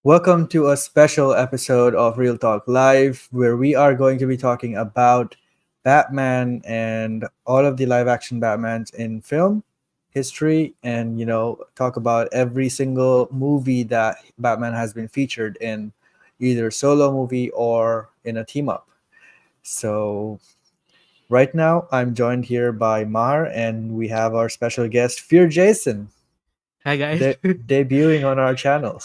Welcome to a special episode of Real Talk Live, where we are going to be talking about Batman and all of the live action Batmans in film history, and talk about every single movie that Batman has been featured in, either solo movie or in a team up. So, right now, I'm joined here by Maher, and we have our special guest, Fear Jason, Hi guys. debuting on our channel.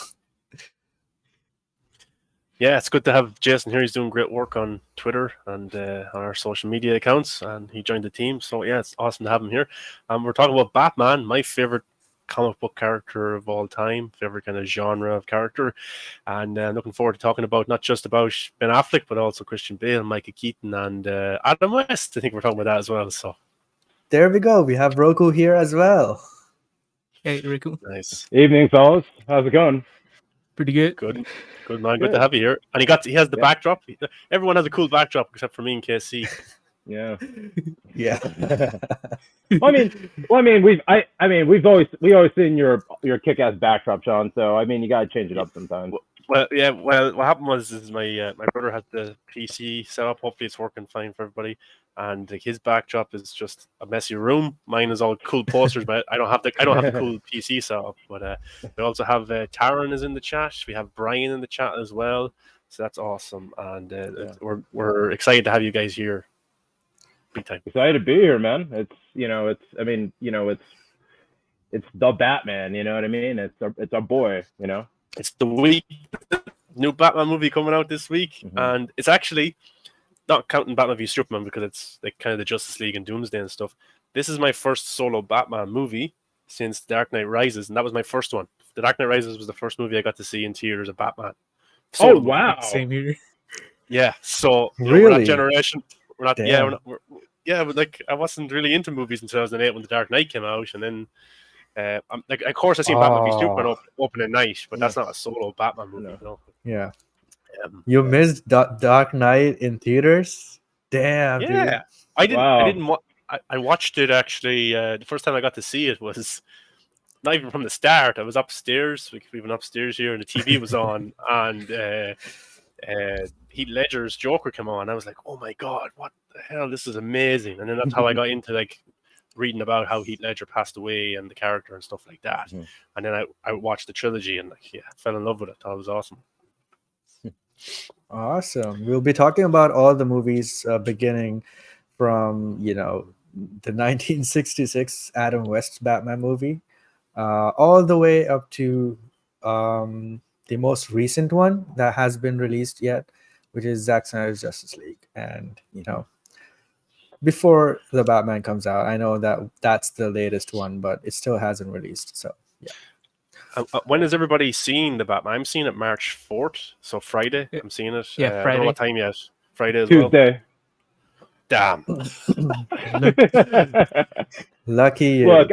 Yeah, it's good to have Jason here. He's doing great work on Twitter and on our social media accounts, and he joined the team. So yeah, it's awesome to have him here. We're talking about Batman, my favorite comic book character of all time, favorite kind of genre of character, and looking forward to talking about not just about Ben Affleck, but also Christian Bale, Michael Keaton, and Adam West. I think we're talking about that as well. So There we go. We have Roku here as well. Hey Riku. nice, Evening, fellas. How's it going? Pretty good. good man, good to have you here. And he has the backdrop. Everyone has a cool backdrop except for me and KC. Yeah. Yeah. We've always seen your kick-ass backdrop, Sean. So you gotta change it up sometimes. Well, what happened was my brother had the PC set up. Hopefully, it's working fine for everybody. And his backdrop is just a messy room. Mine is all cool posters, but I don't have the cool PC set up. But we also have Taron is in the chat. We have Brian in the chat as well. So that's awesome, and we're excited to have you guys here. Big time. Excited to be here, man. It's the Batman. You know what I mean? It's our boy. You know. It's the week. New Batman movie coming out this week, and it's actually not counting Batman v Superman because it's like kind of the Justice League and Doomsday and stuff. This is my first solo Batman movie since Dark Knight Rises, and that was my first one. The Dark Knight Rises was the first movie I got to see in theaters of Batman. Oh wow! Same here. Yeah, so Really? we're that generation. We're not. Damn. Yeah, but like I wasn't really into movies in 2008 when The Dark Knight came out, and then. Of course, I seen Batman v Superman open at night, but that's not a solo Batman movie. No. You know? Yeah. You missed Dark Knight in theaters? Damn, Yeah, dude. I didn't. Wow. I didn't. I watched it actually. The first time I got to see it was not even from the start. I was upstairs. We went upstairs here, and the TV was on, and Heath Ledger's Joker came on. I was like, "Oh my god, what the hell? This is amazing!" And then that's how I got into like reading about how Heath Ledger passed away and the character and stuff like that. Mhm. And then I watched the trilogy and fell in love with it. Thought it was awesome. Awesome. We'll be talking about all the movies beginning from, the 1966 Adam West Batman movie, all the way up to the most recent one that has been released yet, which is Zack Snyder's Justice League. And, before the Batman comes out, I know that that's the latest one, but it still hasn't released. So, yeah. When is everybody seeing the Batman? I'm seeing it March 4th, so Friday. I'm seeing it. Yeah, I don't Friday. know what time yet. Friday as well. Tuesday. Damn. Lucky you. Look,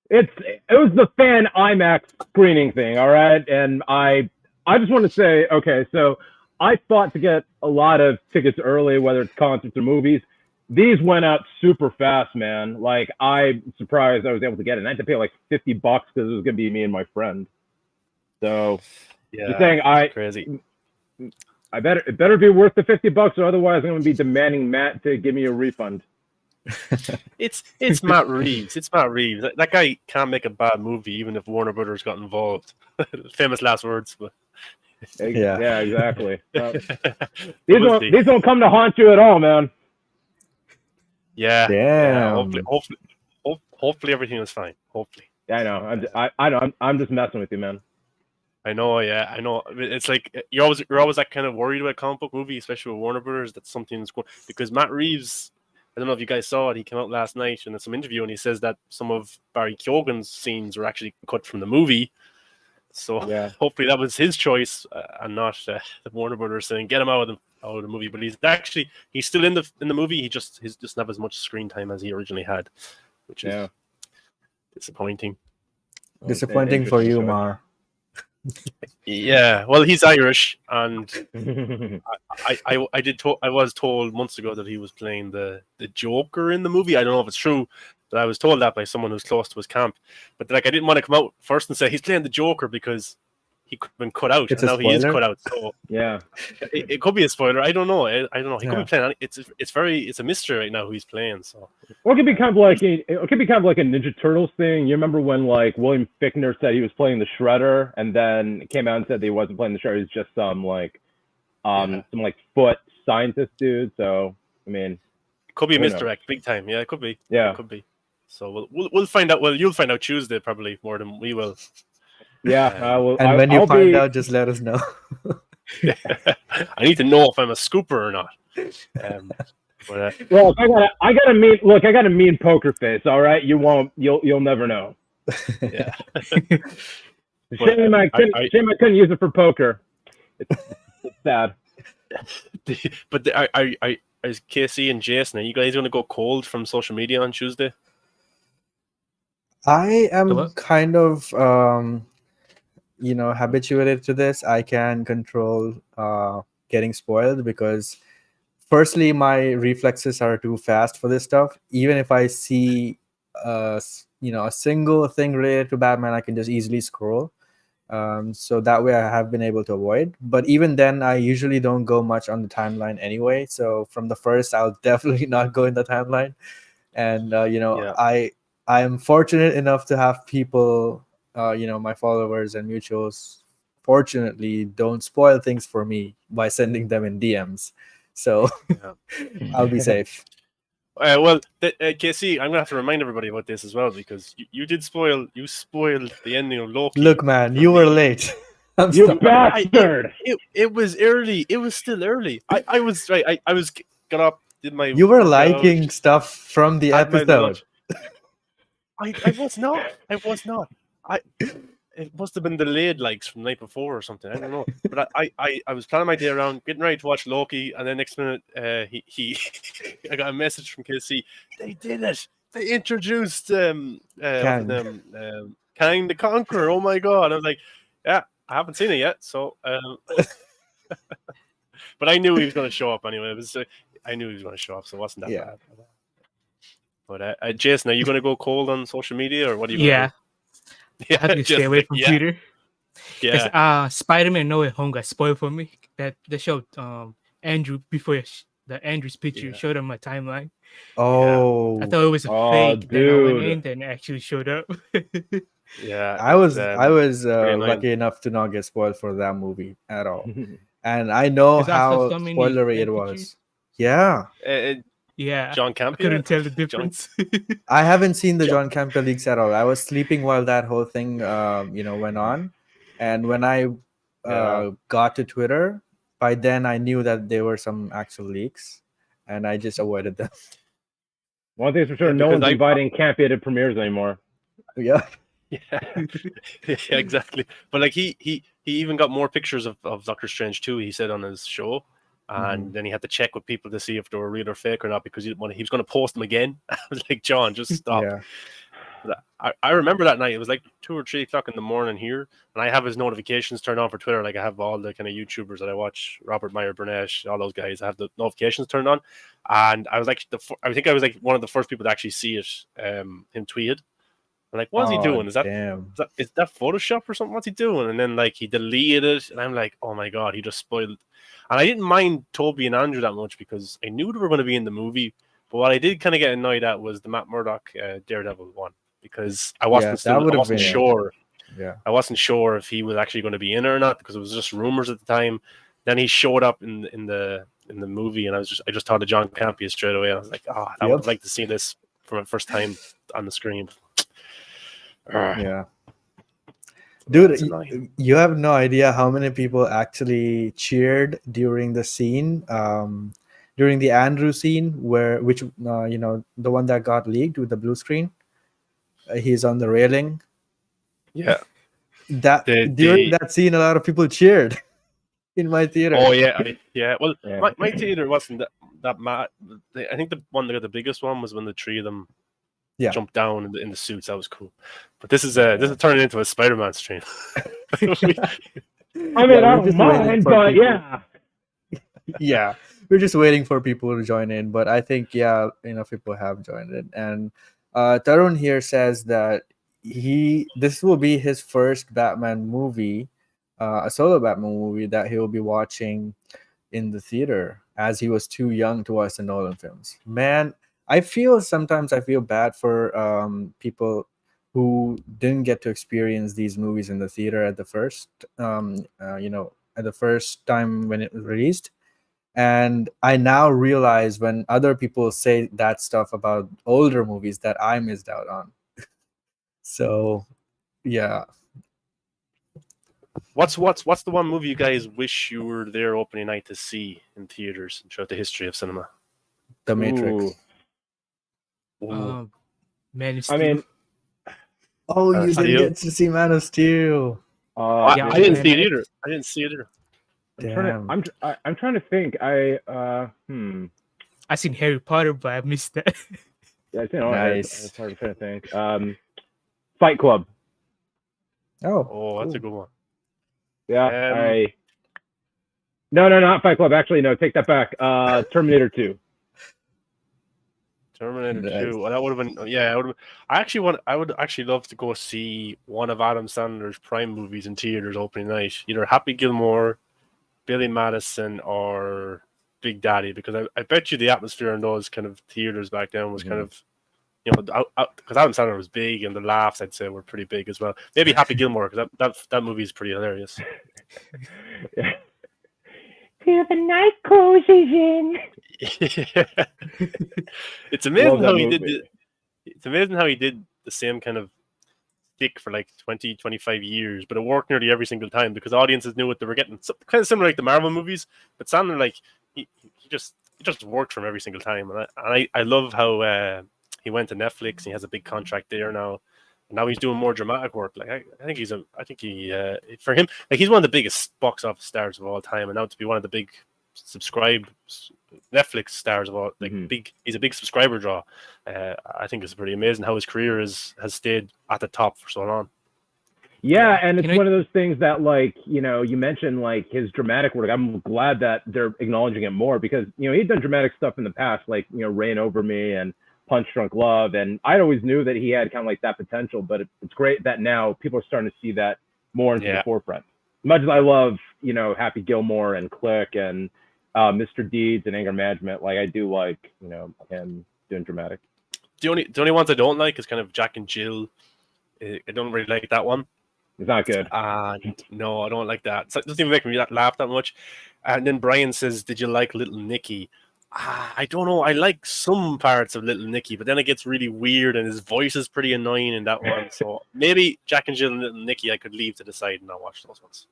it was the fan IMAX screening thing, all right. And I just want to say, okay, so I fought to get a lot of tickets early, whether it's concerts or movies. These went out super fast, man. Like, I'm surprised I was able to get it. And I had to pay like $50 because it was going to be me and my friend. So, just saying, crazy. it better be worth the $50, or otherwise I'm going to be demanding Matt to give me a refund. It's Matt Reeves. It's Matt Reeves. That guy can't make a bad movie, even if Warner Brothers got involved. Famous last words, but Yeah, exactly. These don't come to haunt you at all, man. Yeah. Damn. Hopefully everything is fine. Hopefully. Yeah, I know. I'm just messing with you, man. I know. Yeah, I know. It's like you're always like kind of worried about a comic book movie, especially with Warner Brothers, that something's going, because Matt Reeves. I don't know if you guys saw it. He came out last night in some interview and he says that some of Barry Keoghan's scenes were actually cut from the movie. So Yeah. hopefully that was his choice and not the Warner Brothers saying get him out of the movie. But he's still in the movie. He just doesn't have as much screen time as he originally had, which is disappointing. Disappointing for you, Interesting Mar. Yeah, well, he's Irish, and I was told months ago that he was playing the Joker in the movie. I don't know if it's true, but I was told that by someone who's close to his camp. But like, I didn't want to come out first and say he's playing the Joker because he could have been cut out, It's and a now he is spoiler? cut out. So Yeah. it could be a spoiler. I don't know. I don't know. He could Yeah. be playing. It's a mystery right now who he's playing. So Or it could be kind of like a Ninja Turtles thing. You remember when like William Fichtner said he was playing the Shredder, and then came out and said that he wasn't playing the Shredder. He was just some foot scientist dude. So I mean, it could be a Who knows? misdirect, big time. Yeah, it could be. Yeah. It could be. So we'll find out. Well, you'll find out Tuesday probably more than we will. yeah. And when you I'll find be, out, just let us know. I need to know if I'm a scooper or not. But well, I got a mean poker face. All right, you'll never know. yeah. Shame I couldn't use it for poker. It's sad. But is Casey and Jason, are you guys going to go cold from social media on Tuesday? I am Hello? kind of habituated to this. I can control getting spoiled because firstly my reflexes are too fast for this stuff. Even if I see a single thing related to Batman, I can just easily scroll. So that way I have been able to avoid. But even then, I usually don't go much on the timeline anyway. So from the first, I'll definitely not go in the timeline. And Yeah. I am fortunate enough to have people, my followers and mutuals, fortunately don't spoil things for me by sending them in DMs. So Yeah. I'll be safe. Casey, I'm gonna have to remind everybody about this as well because you spoiled the ending of Loki. Look, man, you were late. I'm You sorry. bastard! It was early. It was still early. I was right. I was got up, did my. You were workout, liking stuff from the had my episode. lunch. I was not. I was not. It must have been delayed likes from the night before or something. I don't know. But I was planning my day around, getting ready to watch Loki, and then next minute he I got a message from Casey. They did it. They introduced Kang. Kang the Conqueror. Oh my god! I was like, yeah, I haven't seen it yet. So, but I knew he was going to show up anyway. I knew he was going to show up, so it wasn't that bad. But Jason, are you going to go cold on social media, or what are you? Yeah. Yeah, I have to stay away from Twitter. Yeah. Spider-Man No Way Home got spoiled for me. That they showed Andrew before the Andrew's picture showed on my timeline. Oh, I thought it was a fake. Then I went in, then it actually showed up. Yeah, I was annoying. lucky enough to not get spoiled for that movie at all, and I know 'Cause I saw how so many spoilery it fan was. pictures. Yeah, Yeah, John I Campbell. couldn't tell the difference. I haven't seen the John Campbell leaks at all. I was sleeping while that whole thing, went on, and when I got to Twitter, by then I knew that there were some actual leaks, and I just avoided them. One thing's for sure, Yeah, no because one's inviting campy at premieres anymore. Yeah, Yeah. Yeah, exactly. But like he even got more pictures of Doctor Strange too. He said on his show, and then he had to check with people to see if they were real or fake or not because he was going to post them again. I was like, John, just stop. yeah. But I remember that night. It was like 2 or 3 o'clock in the morning here, and I have his notifications turned on for Twitter. Like I have all the kind of YouTubers that I watch, Robert Meyer, Burnett, all those guys. I have the notifications turned on, and I was like, I think I was like one of the first people to actually see it. Him tweeted. I'm like, what's he doing? Is that Photoshop or something? What's he doing? And then like he deleted it, and I'm like, oh my god, he just spoiled. And I didn't mind Toby and Andrew that much because I knew they were going to be in the movie. But what I did kind of get annoyed at was the Matt Murdock Daredevil one because I wasn't sure. Yeah, I wasn't sure if he was actually going to be in it or not because it was just rumors at the time. Then he showed up in the movie, and I just thought of John Campia straight away. I was like, I would like to see this for my first time on the screen. Yeah, dude, you have no idea how many people actually cheered during the scene, during the Andrew scene, the one that got leaked with the blue screen. He's on the railing. Yeah, during that scene, a lot of people cheered in my theater. Oh yeah, Well, my theater wasn't that mad. I think the one that got the biggest one was when the 3 of them jumped down in the suits. That was cool. But this is turning into a Spider-Man stream. I mean, I don't mind, but yeah, we're just waiting for people to join in. But I think enough people have joined in. And Tarun here says that this will be his first Batman movie a solo Batman movie that he will be watching in the theater, as he was too young to watch the Nolan films. Man, I feel bad for people who didn't get to experience these movies in the theater at the first, at the first time when it was released. And I now realize when other people say that stuff about older movies that I missed out on. So, yeah, What's the one movie you guys wish you were there opening night to see in theaters throughout the history of cinema? The Matrix. Ooh. Man of I Steel. mean, Oh, you didn't Steel? get to see Man of Steel. Yeah, I didn't man, see it I- either. I didn't see it either. Damn. I'm trying to think. I seen Harry Potter, but I missed that. Yeah, you know, Nice. it's hard to think. Fight Club. Oh, Oh, that's a cool. good one. Yeah, No, not Fight Club. Actually, no, take that back. Terminator 2. Terminator Nice. 2. Well, that would have been, yeah. I would actually love to go see one of Adam Sandler's Prime movies in theaters opening night. Either Happy Gilmore, Billy Madison, or Big Daddy, because I bet you the atmosphere in those kind of theaters back then was kind of, because Adam Sandler was big and the laughs, I'd say, were pretty big as well. Maybe Happy Gilmore, because that movie is pretty hilarious. Yeah. Till the night closes in. It's amazing Love that how he did movie. it's amazing how he did the same kind of stick for like 20, 25 years, but it worked nearly every single time because audiences knew what they were getting. So, kind of similar like the Marvel movies, but Sandler, like, he just worked for him every single time. And I love how he went to Netflix and he has a big contract there now. And now he's doing more dramatic work. Like I think he for him, like, he's one of the biggest box office stars of all time, and now to be one of the big Netflix stars of all, like, he's a big subscriber draw. I think it's pretty amazing how his career has stayed at the top for so long. Yeah, and it's Can I- one of those things that, like, you mentioned, like, his dramatic work. I'm glad that they're acknowledging it more because, he'd done dramatic stuff in the past, like, Reign Over Me and Punch Drunk Love, and I always knew that he had kind of like that potential, but it's great that now people are starting to see that more into the forefront. As much as I love, Happy Gilmore and Click and Mr. Deeds and Anger Management, like, I do like, him doing dramatic. The only ones I don't like is kind of Jack and Jill. I don't really like that one. It's not good. No, I don't like that. It doesn't even make me laugh that much. And then Brian says, "Did you like Little Nicky?" I don't know. I like some parts of Little Nicky, but then it gets really weird, and his voice is pretty annoying in that one. So maybe Jack and Jill and Little Nicky I could leave to the side and not watch those ones.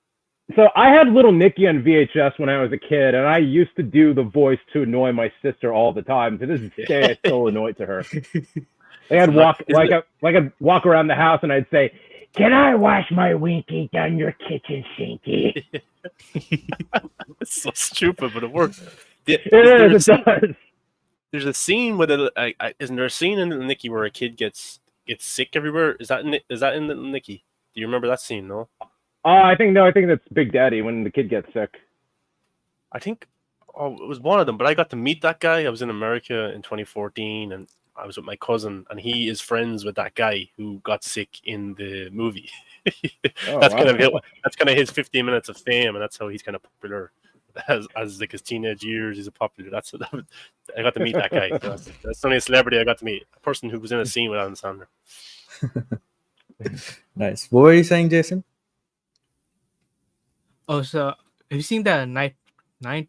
So I had Little Nicky on VHS when I was a kid, and I used to do the voice to annoy my sister all the time. To this day, I still annoy it to her. I'd walk around the house and I'd say, "Can I wash my winky down your kitchen sinky?" It's so stupid, but it works. It does. There's a scene with isn't there a scene in Little Nicky where a kid gets sick everywhere? Is that in Little Nicky? Do you remember that scene? No. I think that's Big Daddy when the kid gets sick. I think it was one of them, but I got to meet that guy. I was in America in 2014, and I was with my cousin, and he is friends with that guy who got sick in the movie. That's kind of his 15 minutes of fame, and that's how he's kind of popular. As like his teenage years, he's a popular. I got to meet that guy. That's only a celebrity I got to meet. A person who was in a scene with Adam Sandler. Nice. What were you saying, Jason? Oh, so have you seen that Night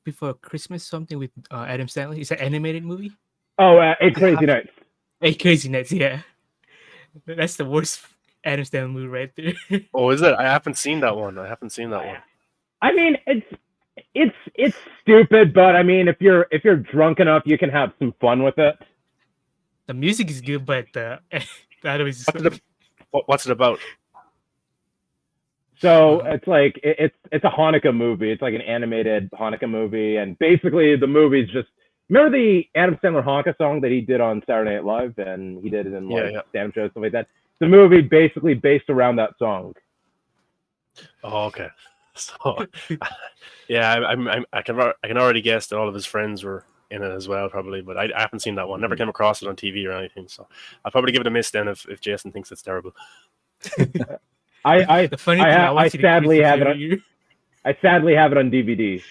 Before Christmas, something with Adam Sandler? It's an animated movie. Oh, 8 Crazy Nights. 8 Crazy Nights, yeah. That's the worst Adam Sandler movie right there. Oh, is it? I haven't seen that one. I mean, it's stupid, but I mean, if you're drunk enough, you can have some fun with it. The music is good, but the other is What's it about? So it's like it's a Hanukkah movie. It's like an animated Hanukkah movie, and basically the movie's just, remember the Adam Sandler Hanukkah song that he did on Saturday Night Live, and he did it in stand-up shows, stuff like that. The movie basically based around that song. Oh, okay. So, yeah, I can already guess that all of his friends were in it as well, probably, but I haven't seen that one. Never came across it on TV or anything, so I'll probably give it a miss then if Jason thinks it's terrible. The funny thing, I watched it in sadly have it. Christmas I sadly have it on DVD.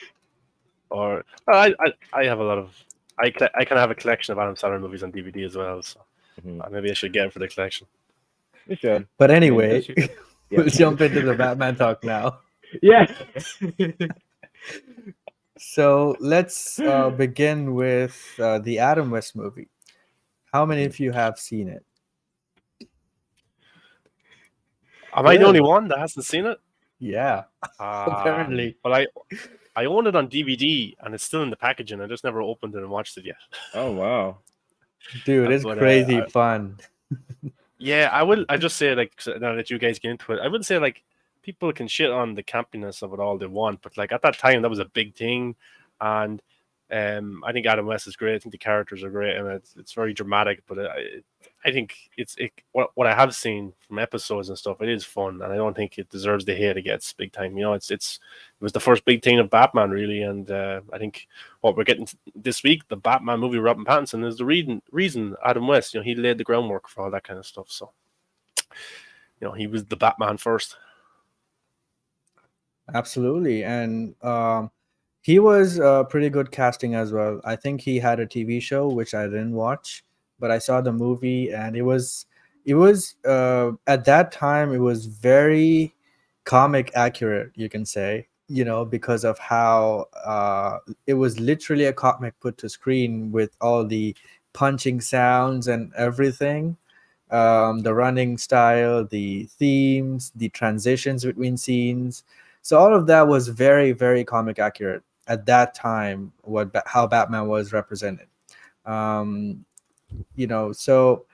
Or I have a lot of I kind of have a collection of Adam Sandler movies on DVD as well. So maybe I should get it for the collection. You should. But anyway, Yeah. we'll jump into the Batman talk now. Yes. So let's begin with the Adam West movie. How many of you have seen it? Am I the Really? only one that hasn't seen it? Yeah, apparently. Well, I own it on DVD and it's still in the packaging. I just never opened it and watched it yet. Oh wow. Dude, it's But, crazy fun. Yeah, I just say, like, now that you guys get into it, I would say, like, people can shit on the campiness of it all they want, but, like, at that time that was a big thing, and I think Adam West is great. I think the characters are great, and it's very dramatic. But I think what I have seen from episodes and stuff, it is fun, and I don't think it deserves the hate it gets big time. You know, it was the first big thing of Batman, really, and I think what we're getting this week, the Batman movie, Robert Pattinson, is the reason Adam West, you know, he laid the groundwork for all that kind of stuff. So, you know, he was the Batman first. Absolutely. And he was pretty good casting as well. I think he had a TV show which I didn't watch, but I saw the movie, and it was at that time it was very comic accurate, you can say, you know, because of how it was literally a comic put to screen with all the punching sounds and everything, the running style, the themes, the transitions between scenes. So all of that was very, very comic accurate at that time. How Batman was represented, you know. So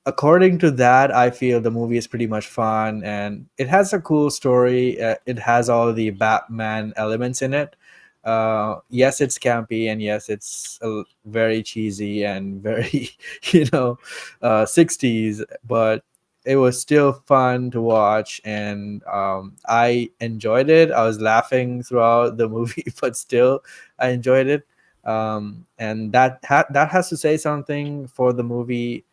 according to that, I feel the movie is pretty much fun, and it has a cool story. It has all the Batman elements in it. Yes, it's campy, and yes, it's very cheesy and very, you know, 60s, but it was still fun to watch, and I enjoyed it. I was laughing throughout the movie, but still I enjoyed it. And that has to say something for the movie,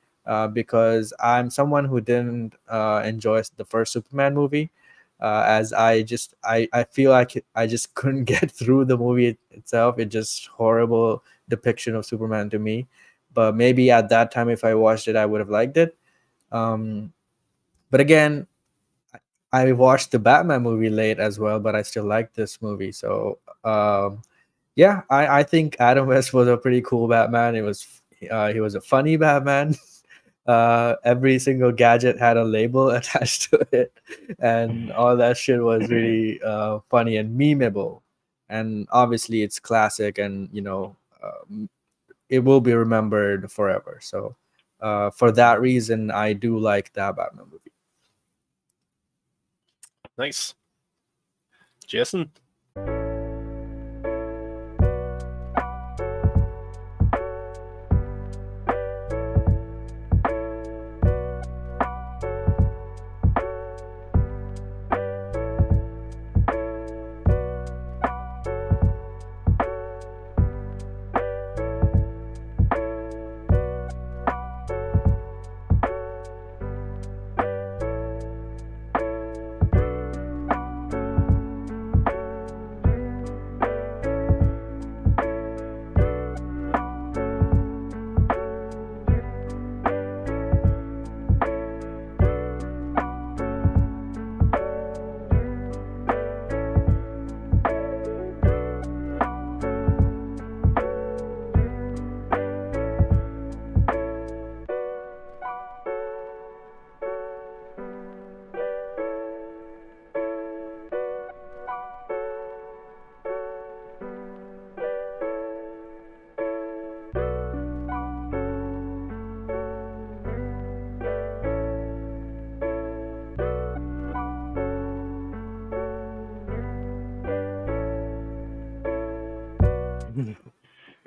because I'm someone who didn't enjoy the first Superman movie, as I feel like I just couldn't get through the movie itself. It's just horrible depiction of Superman to me. But maybe at that time, if I watched it, I would have liked it. But again, I watched the Batman movie late as well, but I still like this movie. So yeah, I think Adam West was a pretty cool Batman. He was a funny Batman. Every single gadget had a label attached to it, and all that shit was really funny and memeable. And obviously, it's classic, and you know, it will be remembered forever. So for that reason, I do like that Batman movie. Nice. Jason?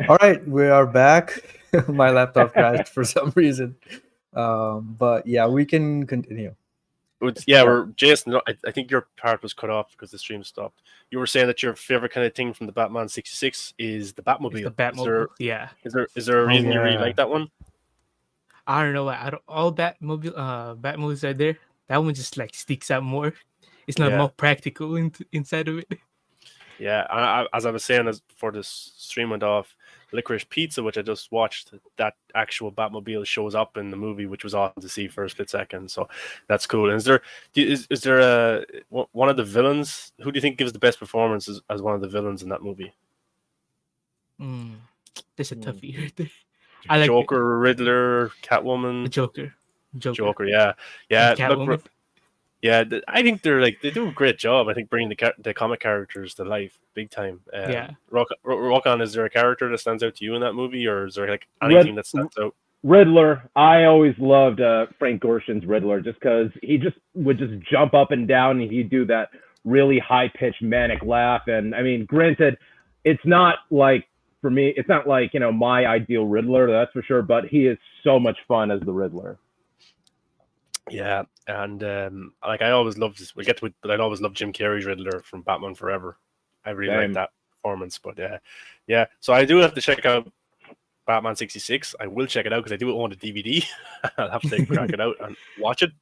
All right, we are back. My laptop crashed for some reason, but yeah, we can continue. We're Jason. No, I think your part was cut off because the stream stopped. You were saying that your favorite kind of thing from the Batman '66 is the Batmobile. The Batmobile, yeah. Is there a reason you really like that one? I don't know. All Batmobiles are there, That one just like sticks out more. It's not Yeah. more practical inside of it. Yeah, as I was saying, as before this stream went off, Licorice Pizza, which I just watched, that actual Batmobile shows up in the movie, which was awesome to see for a split second. So that's cool. And is there one of the villains? Who do you think gives the best performance as one of the villains in that movie? That's a toughie right there. I like Joker, Riddler, Catwoman. the Joker. Joker, yeah. And Look, Catwoman. yeah, I think they do a great job. I think bringing the comic characters to life, big time. Yeah. Rokan, is there a character that stands out to you in that movie, or is there like anything that stands out? Riddler. I always loved Frank Gorshin's Riddler just because he would jump up and down and he'd do that really high pitched manic laugh. And I mean, granted, it's not like for me, it's not like my ideal Riddler, that's for sure. But he is so much fun as the Riddler. Yeah, and like I always loved this. We'll get to it, but I'd always loved Jim Carrey's Riddler from Batman Forever. I really like that performance. But yeah. So I do have to check out Batman 66. I will check it out because I do own a DVD. I'll have to crack it out and watch it.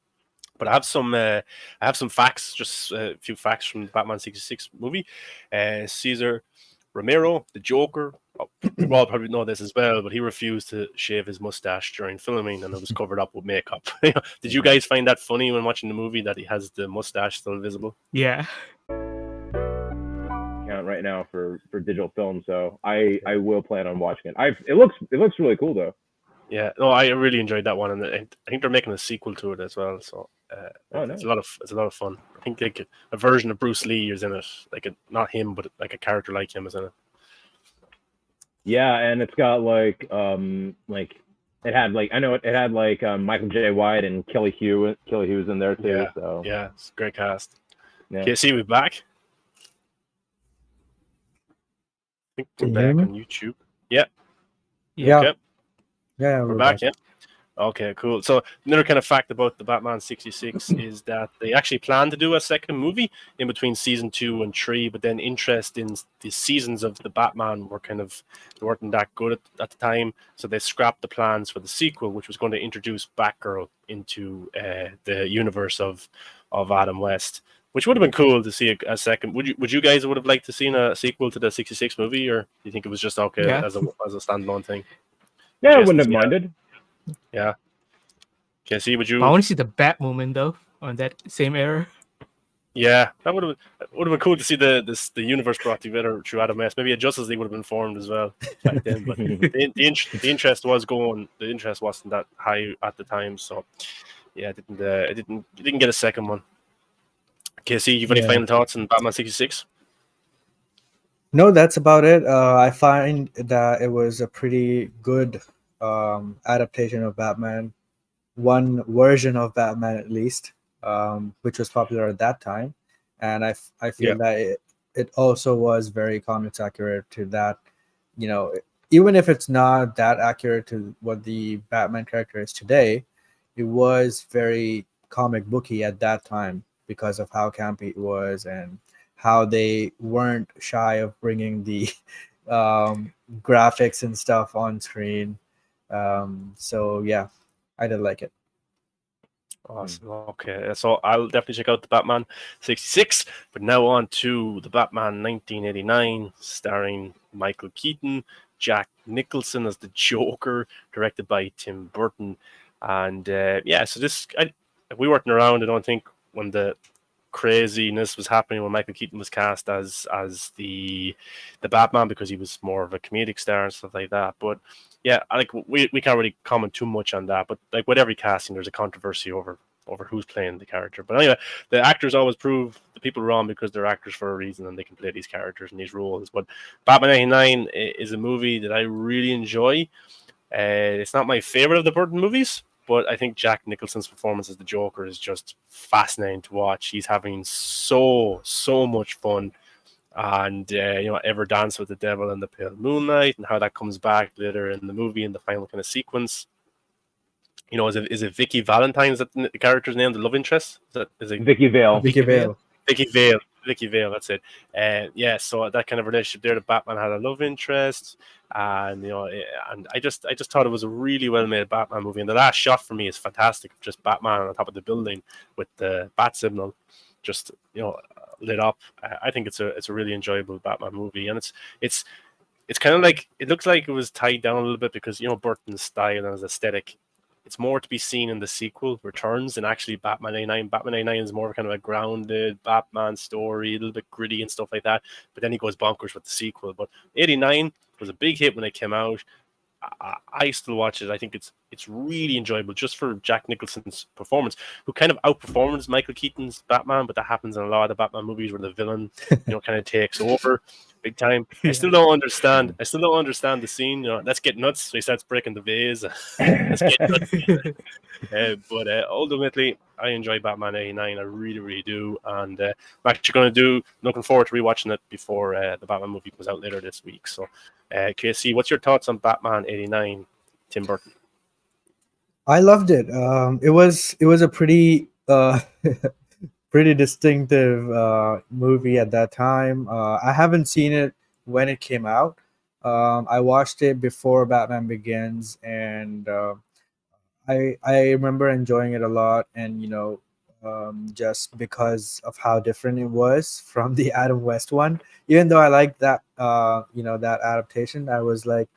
But I have some facts, just a few facts from the Batman 66 movie. Cesar Romero, the Joker. You all probably know this as well, but he refused to shave his mustache during filming, and it was covered up with makeup. Did you guys find that funny when watching the movie that he has the mustache still visible? Yeah. Right now for digital film, so I will plan on watching it. It looks really cool though. Yeah, no, I really enjoyed that one, and I think they're making a sequel to it as well. So nice. It's a lot of fun. I think like a version of Bruce Lee is in it, like not him, but like a character like him is in it. Yeah, and it's got like it had Michael J. White and Kelly Hughes in there too. Yeah, so yeah, it's a great cast. Yeah. KC, we back. I think we're back on YouTube. Yeah. Okay. Yeah, we're back. Yeah. Okay, cool. So another kind of fact about the Batman 66 is that they actually planned to do a second movie in between season 2 and 3, but then interest in the seasons of the Batman weren't that good at the time, so they scrapped the plans for the sequel, which was going to introduce Batgirl into the universe of Adam West, which would have been cool to see a second. Would you guys would have liked to seen a sequel to the 66 movie, or do you think it was just okay as a standalone thing? Yeah, I wouldn't have minded. Yeah. KC, would you? I want to see the Batwoman though on that same era. Yeah, that would have been cool to see the universe brought together through Adam West. Maybe a Justice League would have been formed as well back then. But the interest was going. The interest wasn't that high at the time, so yeah, it didn't get a second one. KC, you've any final thoughts on Batman 66? No, that's about it. I find that it was a pretty good adaptation of Batman, one version of Batman at least, which was popular at that time, and I feel that it also was very comics accurate to that. Even if it's not that accurate to what the Batman character is today, it was very comic booky at that time because of how campy it was and how they weren't shy of bringing the graphics and stuff on screen. So yeah, I did like it. Awesome. Okay, so I'll definitely check out the Batman 66. But now on to the Batman 1989, starring Michael Keaton, Jack Nicholson as the Joker, directed by Tim Burton. And so this we weren't around, I don't think, when the craziness was happening when Michael Keaton was cast as the Batman, because he was more of a comedic star and stuff like that. But yeah, we can't really comment too much on that. But like with every casting, there's a controversy over who's playing the character. But anyway, the actors always prove the people wrong because they're actors for a reason and they can play these characters and these roles. But Batman 89 is a movie that I really enjoy. It's not my favorite of the Burton movies, but I think Jack Nicholson's performance as the Joker is just fascinating to watch. He's having so much fun. And, Ever Dance with the Devil in the Pale Moonlight, and how that comes back later in the movie in the final kind of sequence. Is it Vicki Valentine? Is that the character's name, the love interest? Is it Vicki Vale? Vicki Vale. Vicki Vale. Vicki Vale, that's it. Yeah, so that kind of relationship there. The Batman had a love interest, and and I just thought it was a really well made Batman movie. And the last shot for me is fantastic, just Batman on top of the building with the bat signal, just lit up. I think it's a really enjoyable Batman movie, and it's kind of like it looks like it was tied down a little bit because Burton's style and his aesthetic. It's more to be seen in the sequel Returns than actually Batman 89. Batman 89 is more kind of a grounded Batman story, a little bit gritty and stuff like that. But then he goes bonkers with the sequel. But 89 was a big hit when it came out. I still watch it. I think it's really enjoyable just for Jack Nicholson's performance, who kind of outperforms Michael Keaton's Batman, but that happens in a lot of the Batman movies where the villain, kind of takes over big time. I still don't understand. I still don't understand the scene. Let's get nuts. So he starts breaking the vase. Let's get nuts. But ultimately, I enjoy Batman 89. I really, really do. And I'm actually looking forward to rewatching it before the Batman movie comes out later this week. So, KC, what's your thoughts on Batman 89, Tim Burton? I loved it. It was a pretty pretty distinctive movie at that time. I haven't seen it when it came out. I watched it before Batman Begins, and I remember enjoying it a lot. And just because of how different it was from the Adam West one. Even though I liked that that adaptation, I was like,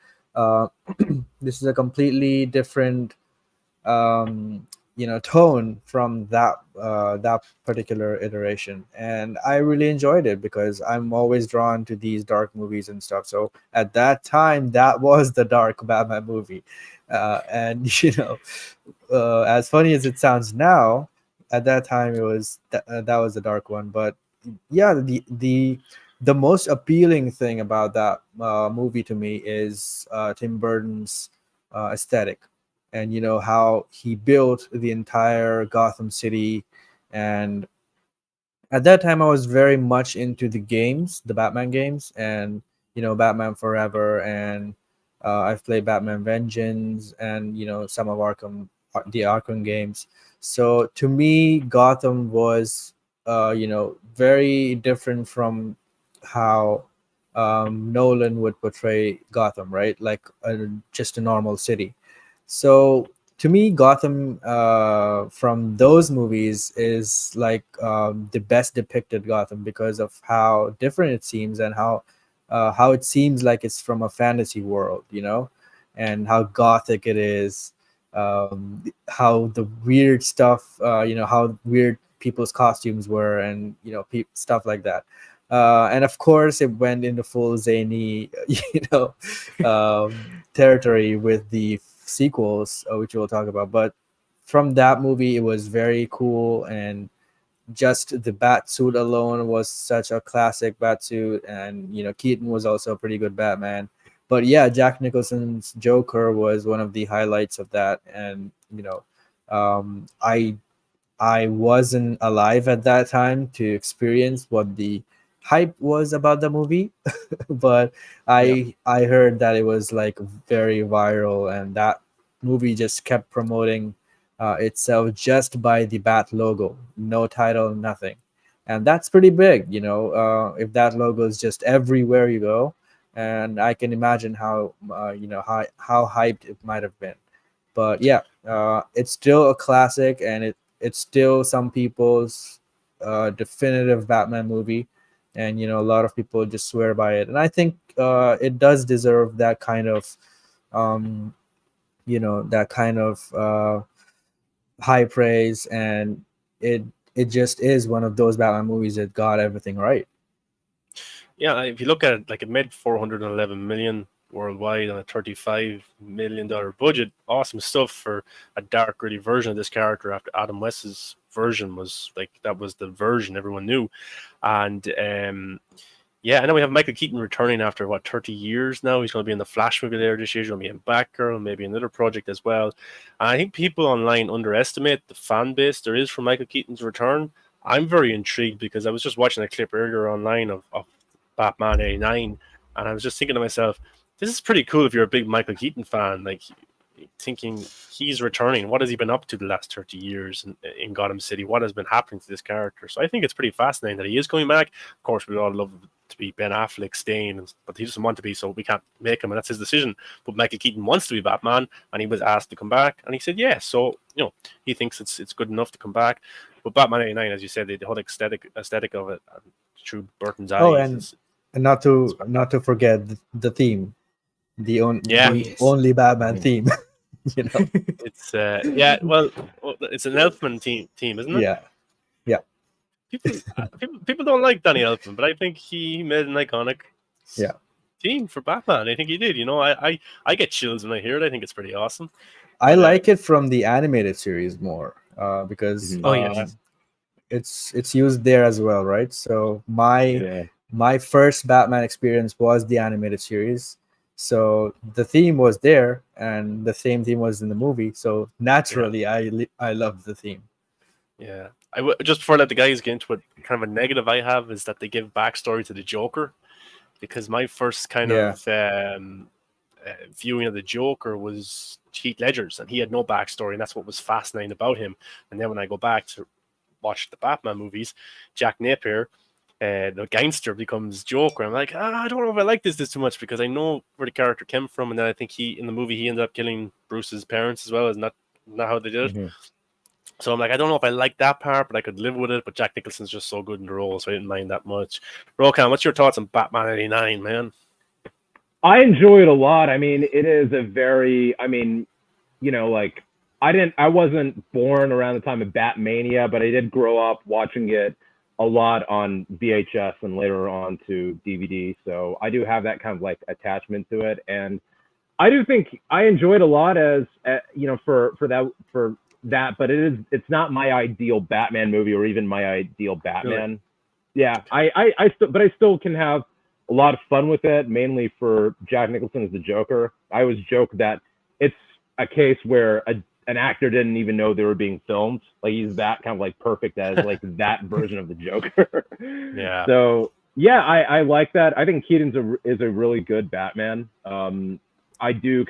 this is a completely different tone from that particular iteration, and I really enjoyed it because I'm always drawn to these dark movies and stuff. So at that time, that was the dark Batman movie, and as funny as it sounds now, at that time it was that was the dark one. But yeah, the most appealing thing about that movie to me is Tim Burton's aesthetic, and how he built the entire Gotham City. And at that time I was very much into the Batman games, and Batman Forever, and I've played Batman Vengeance, and some of the Arkham games. So to me, Gotham was very different from how Nolan would portray Gotham, right? Like just a normal city. So to me, Gotham from those movies is like the best depicted Gotham because of how different it seems, and how it seems like it's from a fantasy world, and how gothic it is, how the weird stuff, how weird people's costumes were, and stuff like that. And of course, it went into full zany, territory with the sequels, which we'll talk about. But from that movie, it was very cool, and just the bat suit alone was such a classic bat suit. And Keaton was also a pretty good Batman. But yeah, Jack Nicholson's Joker was one of the highlights of that. And I wasn't alive at that time to experience what the hype was about the movie, but I heard that it was like very viral, and that movie just kept promoting itself just by the bat logo, no title, nothing. And that's pretty big, if that logo is just everywhere you go. And I can imagine how how hyped it might have been. But yeah, it's still a classic, and it's still some people's definitive Batman movie. And a lot of people just swear by it, and I think it does deserve that kind of high praise. And it just is one of those Batman movies that got everything right. Yeah, if you look at it, like it made 411 million worldwide on a $35 million budget. Awesome stuff for a dark, gritty version of this character after Adam West's version was like, that was the version everyone knew. And yeah, I know we have Michael Keaton returning after 30 years now. He's going to be in the Flash movie later this year. He's going to be in Batgirl, maybe another project as well. And I think people online underestimate the fan base there is for Michael Keaton's return. I'm very intrigued because I was just watching a clip earlier online of Batman 89, and I was just thinking to myself, this is pretty cool if you're a big Michael Keaton fan. Like, thinking he's returning. What has he been up to the last 30 years in Gotham City? What has been happening to this character? So I think it's pretty fascinating that he is coming back. Of course, we'd all love to be Ben Affleck staying, but he doesn't want to be, so we can't make him, and that's his decision. But Michael Keaton wants to be Batman, and he was asked to come back, and he said yes. So he thinks it's good enough to come back. But Batman '89, as you said, the whole aesthetic of it through Burton's eyes. Oh, and not to forget the theme, the only Batman theme. It's well, it's an Elfman team, isn't it? Yeah. People don't like Danny Elfman, but I think he made an iconic team for Batman. I think he did. I get chills when I hear it. I think it's pretty awesome. I like it from the animated series more because it's used there as well, right? So my first Batman experience was the animated series. So the theme was there, and the same theme was in the movie. So naturally, I loved the theme. Yeah, just before I let the guys get into it, kind of a negative I have is that they give backstory to the Joker, because my first kind of viewing of the Joker was Heath Ledger's, and he had no backstory, and that's what was fascinating about him. And then when I go back to watch the Batman movies, Jack Napier, the gangster, becomes Joker. I'm like, I don't know if I like this too much, because I know where the character came from, and then I think in the movie he ended up killing Bruce's parents as well. Isn't that not how they did it? Mm-hmm. So I'm like, I don't know if I like that part, but I could live with it. But Jack Nicholson's just so good in the role, so I didn't mind that much. Rokan, what's your thoughts on Batman '89, man? I enjoy it a lot. I mean, it is a very, I wasn't born around the time of Batmania, but I did grow up watching it a lot on VHS and later on to DVD. So I do have that kind of like attachment to it. And I do think I enjoyed a lot as, for that, but it's not my ideal Batman movie or even my ideal Batman. Really? Yeah. I still can have a lot of fun with it, mainly for Jack Nicholson as the Joker. I always joke that it's a case where an actor didn't even know they were being filmed. Like, he's that kind of like perfect as like that version of the Joker. Yeah. So yeah, I like that. I think Keaton is a really good Batman. I do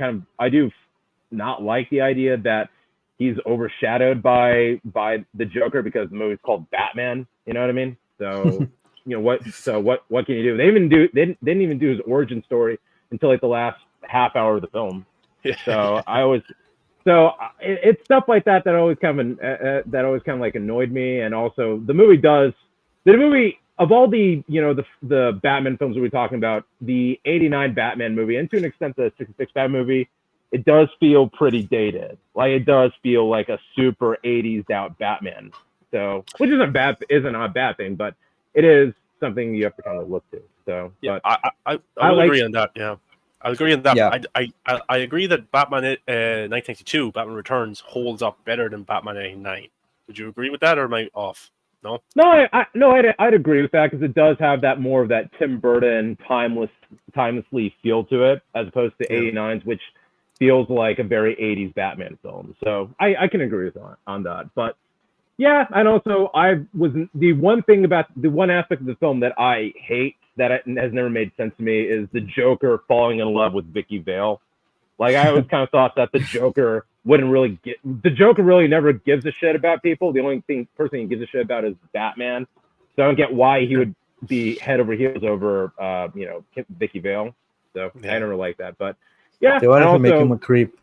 not like the idea that he's overshadowed by the Joker, because the movie's called Batman. You know what I mean? So what can you do? They didn't even do his origin story until like the last half hour of the film. So it's stuff like that always kind of like annoyed me. And also the movie of all the the Batman films that we're talking about, the '89 Batman movie, and to an extent the '66 Batman movie, it does feel pretty dated. Like, it does feel like a super '80s out Batman. So, which isn't a bad thing, but it is something you have to kind of look to. So, yeah, I agree on that. Yeah, I agree on that. Yeah. I agree that Batman 1982, Batman Returns, holds up better than Batman '89. Would you agree with that, or am I off? No. No, I'd agree with that, because it does have that more of that Tim Burton timelessly feel to it, as opposed to '89's, which feels like a very '80s Batman film. So I can agree with on that. But yeah, and also the one aspect of the film that I hate, that has never made sense to me, is the Joker falling in love with Vicki Vale. Like, I always kind of thought that the Joker really never gives a shit about people. The only person he gives a shit about is Batman. So I don't get why he would be head over heels over Vicki Vale. So I never like that. But yeah, they wanted to make him a creep.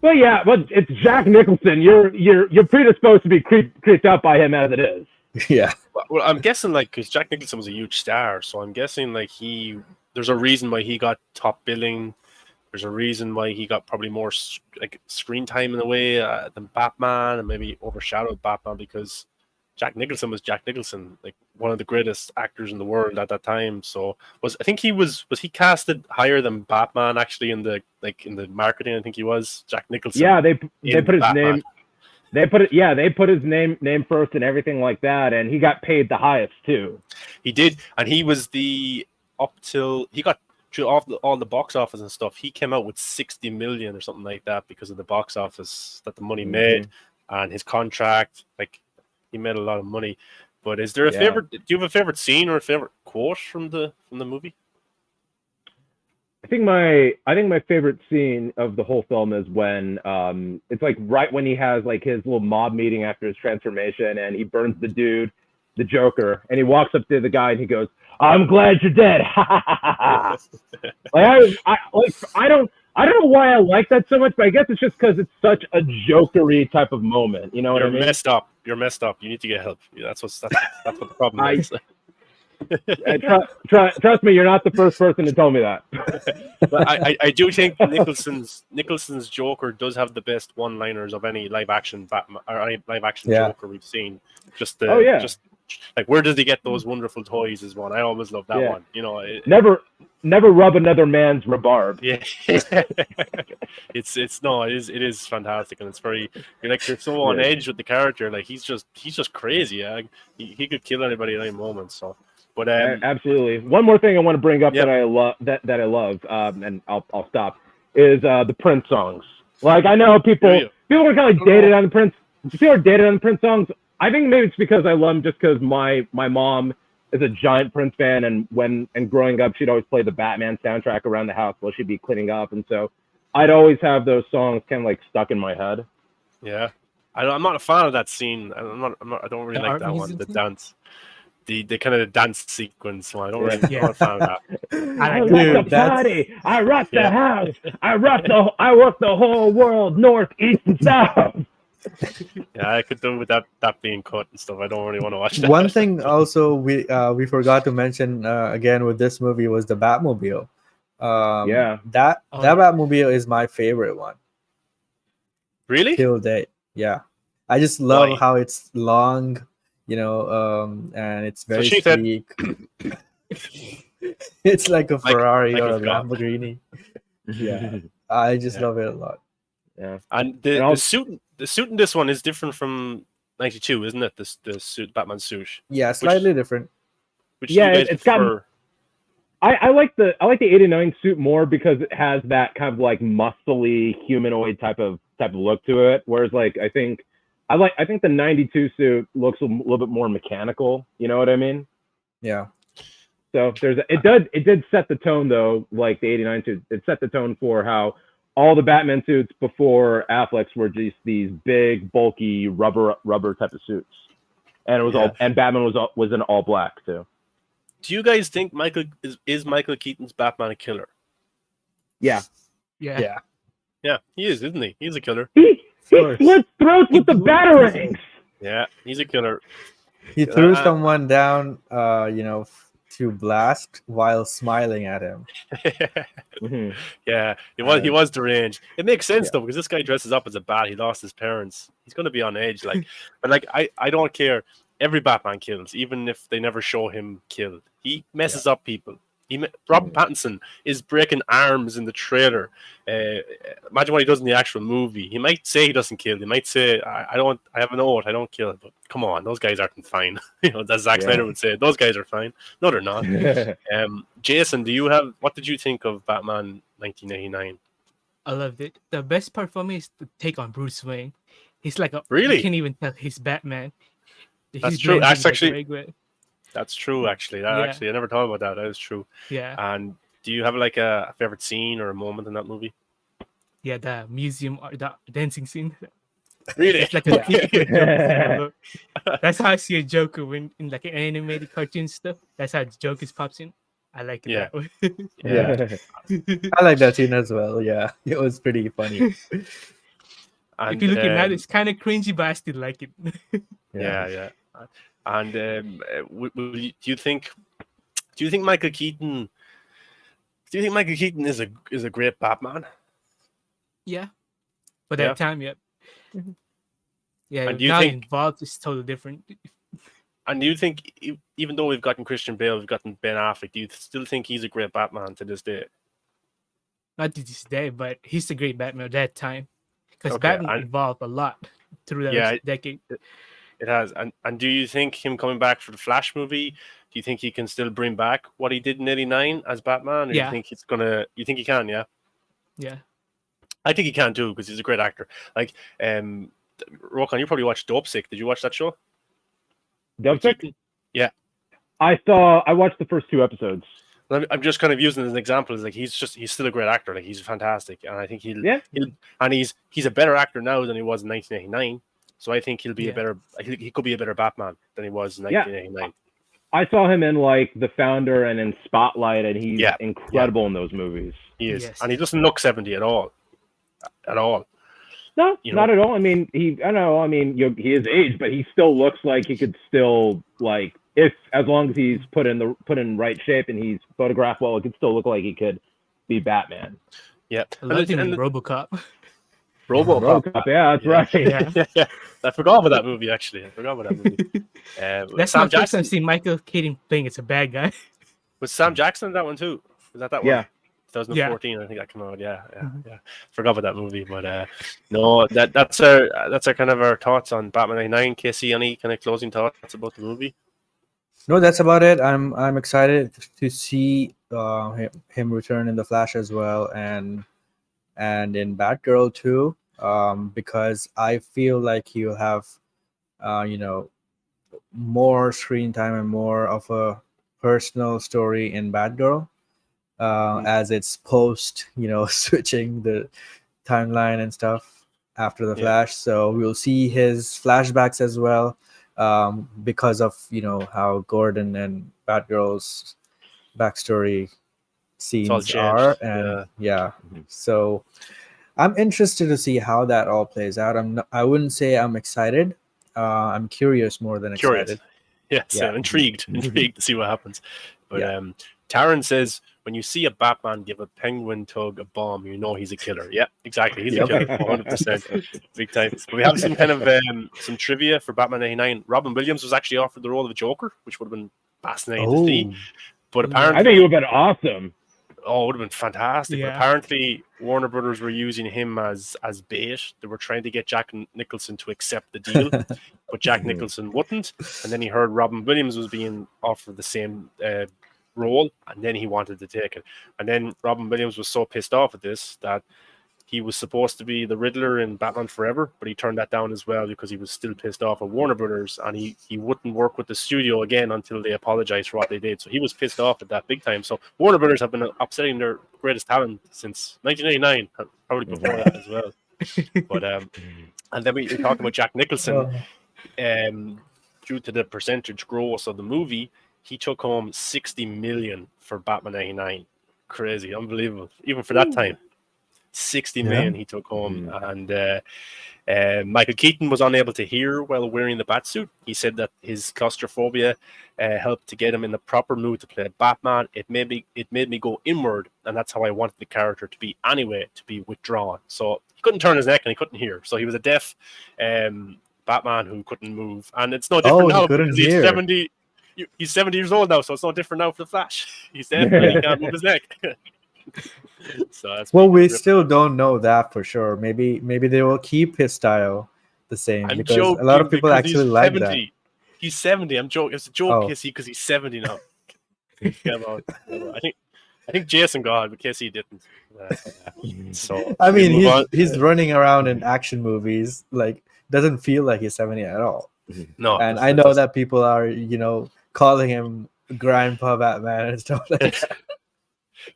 Well, yeah, but it's Jack Nicholson. You're predisposed to be creeped out by him as it is. Yeah. Well, I'm guessing, like, because Jack Nicholson was a huge star, so I'm guessing like there's a reason why he got top billing. There's a reason why he got probably more like screen time in a way than Batman, and maybe overshadowed Batman, because Jack Nicholson was Jack Nicholson, like one of the greatest actors in the world at that time. So was he casted higher than Batman actually in the marketing? I think he was Jack Nicholson. Yeah, they put his Batman. They put his name first and everything like that, and he got paid the highest too. He did, and he was up till he got through all the box office and stuff. He came out with 60 million or something like that because of the box office that the money made, and his contract. Like, he made a lot of money. But is there a favorite? Do you have a favorite scene or a favorite quote from the movie? think my favorite scene of the whole film is when it's like right when he has like his little mob meeting after his transformation, and he burns the dude, the Joker, and he walks up to the guy and he goes, "I'm glad you're dead." Like I don't know why I like that so much, but I guess it's just because it's such a jokery type of moment. You know what I mean? You're messed up. You need to get help. That's what the problem is. Trust me, you're not the first person to tell me that. But I do think Nicholson's Joker does have the best one-liners of any live-action Batman or any live-action Joker we've seen. Just like, where does he get those wonderful toys? Is one I always love that one. You know, never rub another man's rhubarb. Yeah, it is fantastic, and it's very you're so on edge with the character. Like he's just crazy. Yeah? He could kill anybody at any moment. So. But absolutely. One more thing I want to bring up that I love, and I'll stop, is the Prince songs. Like I know people are kind of like dated on the Prince. People are dated on the Prince songs. I think maybe it's because I love them just because my mom is a giant Prince fan, and growing up she'd always play the Batman soundtrack around the house while she'd be cleaning up, and so I'd always have those songs kind of like stuck in my head. Yeah, I'm not a fan of that scene. I don't really like that one. The dance. The kind of dance sequence. So I don't really I'm not a fan of that. I rock the party. I rock the house. I rock the whole world, north, east, and south. Yeah, I could do with that being cut and stuff. I don't really want to watch that. One thing also we forgot to mention again with this movie was the Batmobile. That Batmobile is my favorite one. Really? Till date. Yeah. I just love how it's long. And it's very sleek. It's like a Ferrari or a Lamborghini. Yeah, I just love it a lot. Yeah, and the suit in this one is different from 92, isn't it? The suit, Batman suit. Yeah, slightly different. Which you guys prefer? I like the 89 suit more because it has that kind of like muscly humanoid type of look to it. Whereas like I think the 92 suit looks a little bit more mechanical. You know what I mean? Yeah. So it did set the tone though, like the 89 suit. It set the tone for how all the Batman suits before Affleck's were just these big, bulky rubber type of suits, and it was and Batman was in all black too. Do you guys think Michael Keaton's Batman a killer? Yeah. He is, isn't he? He's a killer. He slits throats with the batarangs. Yeah, he's a killer. He threw someone down, to blast while smiling at him. Yeah, he was deranged. It makes sense though, because this guy dresses up as a bat. He lost his parents. He's going to be on edge. But I don't care. Every Batman kills, even if they never show him kill. He messes up people. Robert Pattinson is breaking arms in the trailer. Imagine what he does in the actual movie. He might say he doesn't kill. He might say, I have an oath, I don't kill. But come on, those guys aren't fine. As Zack Snyder would say, those guys are fine. No, they're not. Jason, what did you think of Batman 1989? I loved it. The best part for me is the take on Bruce Wayne. He's like really? You can't even tell he's Batman. That's true. That's true, actually. Actually, I never thought about that. That is true. Yeah. And do you have like a favorite scene or a moment in that movie? Yeah, the museum or the dancing scene. Really? It's like a That's how I see a Joker when in like an animated cartoon stuff. That's how Joker pops in. I like it that way. I like that scene as well. Yeah, it was pretty funny. And, if you look at it, it's kind of cringy, but I still like it. Yeah. And do you think Michael Keaton? Do you think Michael Keaton is a great Batman? Yeah, for that time, yeah. Yeah, and do you now think involved is totally different. And do you think, even though we've gotten Christian Bale, we've gotten Ben Affleck, do you still think he's a great Batman to this day? Not to this day, but he's a great Batman at that time. Because Batman evolved a lot through that decade. It has. And do you think him coming back for the Flash movie, do you think he can still bring back what he did in 89 as Batman? Or you think you think he can, yeah? Yeah. I think he can too, because he's a great actor. Like, Rokan, you probably watched Dopesick. Did you watch that show? Dopesick? Yeah. I watched the first 2 episodes. I'm just kind of using it as an example. Is like he's still a great actor. Like he's fantastic, and I think he'll and he's a better actor now than he was in 1989. So I think he'll be he could be a better Batman than he was in 1989. I saw him in like The Founder and in Spotlight, and he's incredible in those movies. He is, and he doesn't look 70 at all. At all. No, not at all. I mean, he is aged, but he still looks like he could still like as long as he's put in right shape and he's photographed well, it could still look like he could be Batman. Yeah, I love him in RoboCop. RoboCop, yeah, that's right. Yeah. I forgot about that movie. Actually, I forgot about that movie. That's Sam Jackson. I've seen Michael Keaton playing it's a bad guy. Was Sam Jackson in that one too? Was that one? Yeah. 2014, I think that came out. Yeah. Forgot about that movie, but no, that's our kind of our thoughts on Batman '89. Casey, any kind of closing thoughts about the movie? No, that's about it. I'm excited to see him return in the Flash as well, and in Batgirl too, because I feel like he'll have more screen time and more of a personal story in Batgirl, as it's post switching the timeline and stuff after the Flash. So we'll see his flashbacks as well, because of how Gordon and Batgirl's backstory scenes are, and so I'm interested to see how that all plays out. I wouldn't say I'm excited. I'm curious more than excited. Yes, I'm intrigued to see what happens. But Taran says, when you see a Batman give a penguin tug a bomb, you know he's a killer. Yeah, exactly. He's a killer, 100%. Big time. But we have some kind of some trivia for Batman '89. Robin Williams was actually offered the role of a Joker, which would have been fascinating to see. But apparently, I think it would have been awesome. Oh, it would have been fantastic. Yeah. But apparently, Warner Brothers were using him as bait. They were trying to get Jack Nicholson to accept the deal, but Jack Nicholson wouldn't. And then he heard Robin Williams was being offered the same role, and then he wanted to take it. And then Robin Williams was so pissed off at this that he was supposed to be the Riddler in Batman Forever, but he turned that down as well because he was still pissed off at Warner Brothers, and he wouldn't work with the studio again until they apologized for what they did. So he was pissed off at that big time. So Warner Brothers have been upsetting their greatest talent since 1989, probably before that as well. But and then we talk about Jack Nicholson. Due to the percentage gross of the movie, he took home $60 million for Batman '89. Crazy, unbelievable, even for that time. 60 million he took home, and Michael Keaton was unable to hear while wearing the batsuit. He said that his claustrophobia helped to get him in the proper mood to play Batman. It made me go inward, and that's how I wanted the character to be anyway, to be withdrawn. So he couldn't turn his neck and he couldn't hear. So he was a deaf Batman who couldn't move, and it's no different now because he's 70. He's 70 years old now, so it's no different now for the Flash. He's deaf and he can't move his neck. So that's we still don't know that for sure. Maybe they will keep his style the same, because a lot of people actually like that. He's 70. I'm joking. It's a joke, Casey, because he's 70 now. I think Jason got it, but Casey didn't. So I mean, he's running around in action movies, like doesn't feel like he's 70 at all. No, and I know that people are calling him Grandpa Batman and stuff like that.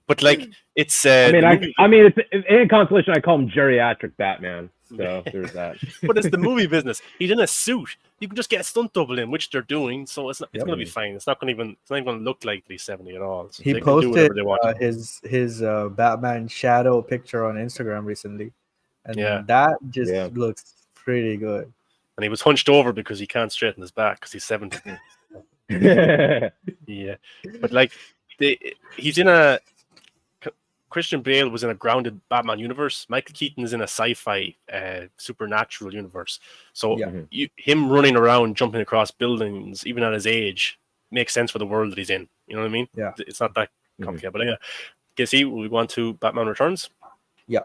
But like it's I mean it's in consolation I call him geriatric Batman. So there's that. But it's the movie business. He's in a suit. You can just get a stunt double in, which they're doing, so it's going to be fine. It's not going to look like he's 70 at all. So he posted his Batman shadow picture on Instagram recently, and that just looks pretty good. And he was hunched over because he can't straighten his back because he's 70. Yeah, but like he's in a Christian Bale was in a grounded Batman universe. Michael Keaton is in a sci-fi supernatural universe. So him running around, jumping across buildings, even at his age, makes sense for the world that he's in. You know what I mean? Yeah. It's not that complicated. But Casey, will we go on to Batman Returns? Yeah.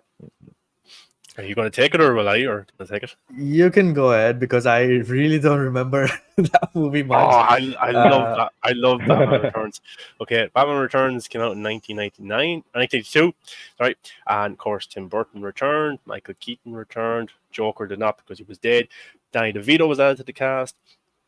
Are you going to take it, or will I take it? You can go ahead, because I really don't remember that movie much. Oh, I love that. I love Batman Returns. Okay, Batman Returns came out in 1982. Sorry, and of course Tim Burton returned, Michael Keaton returned, Joker did not because he was dead. Danny DeVito was added to the cast.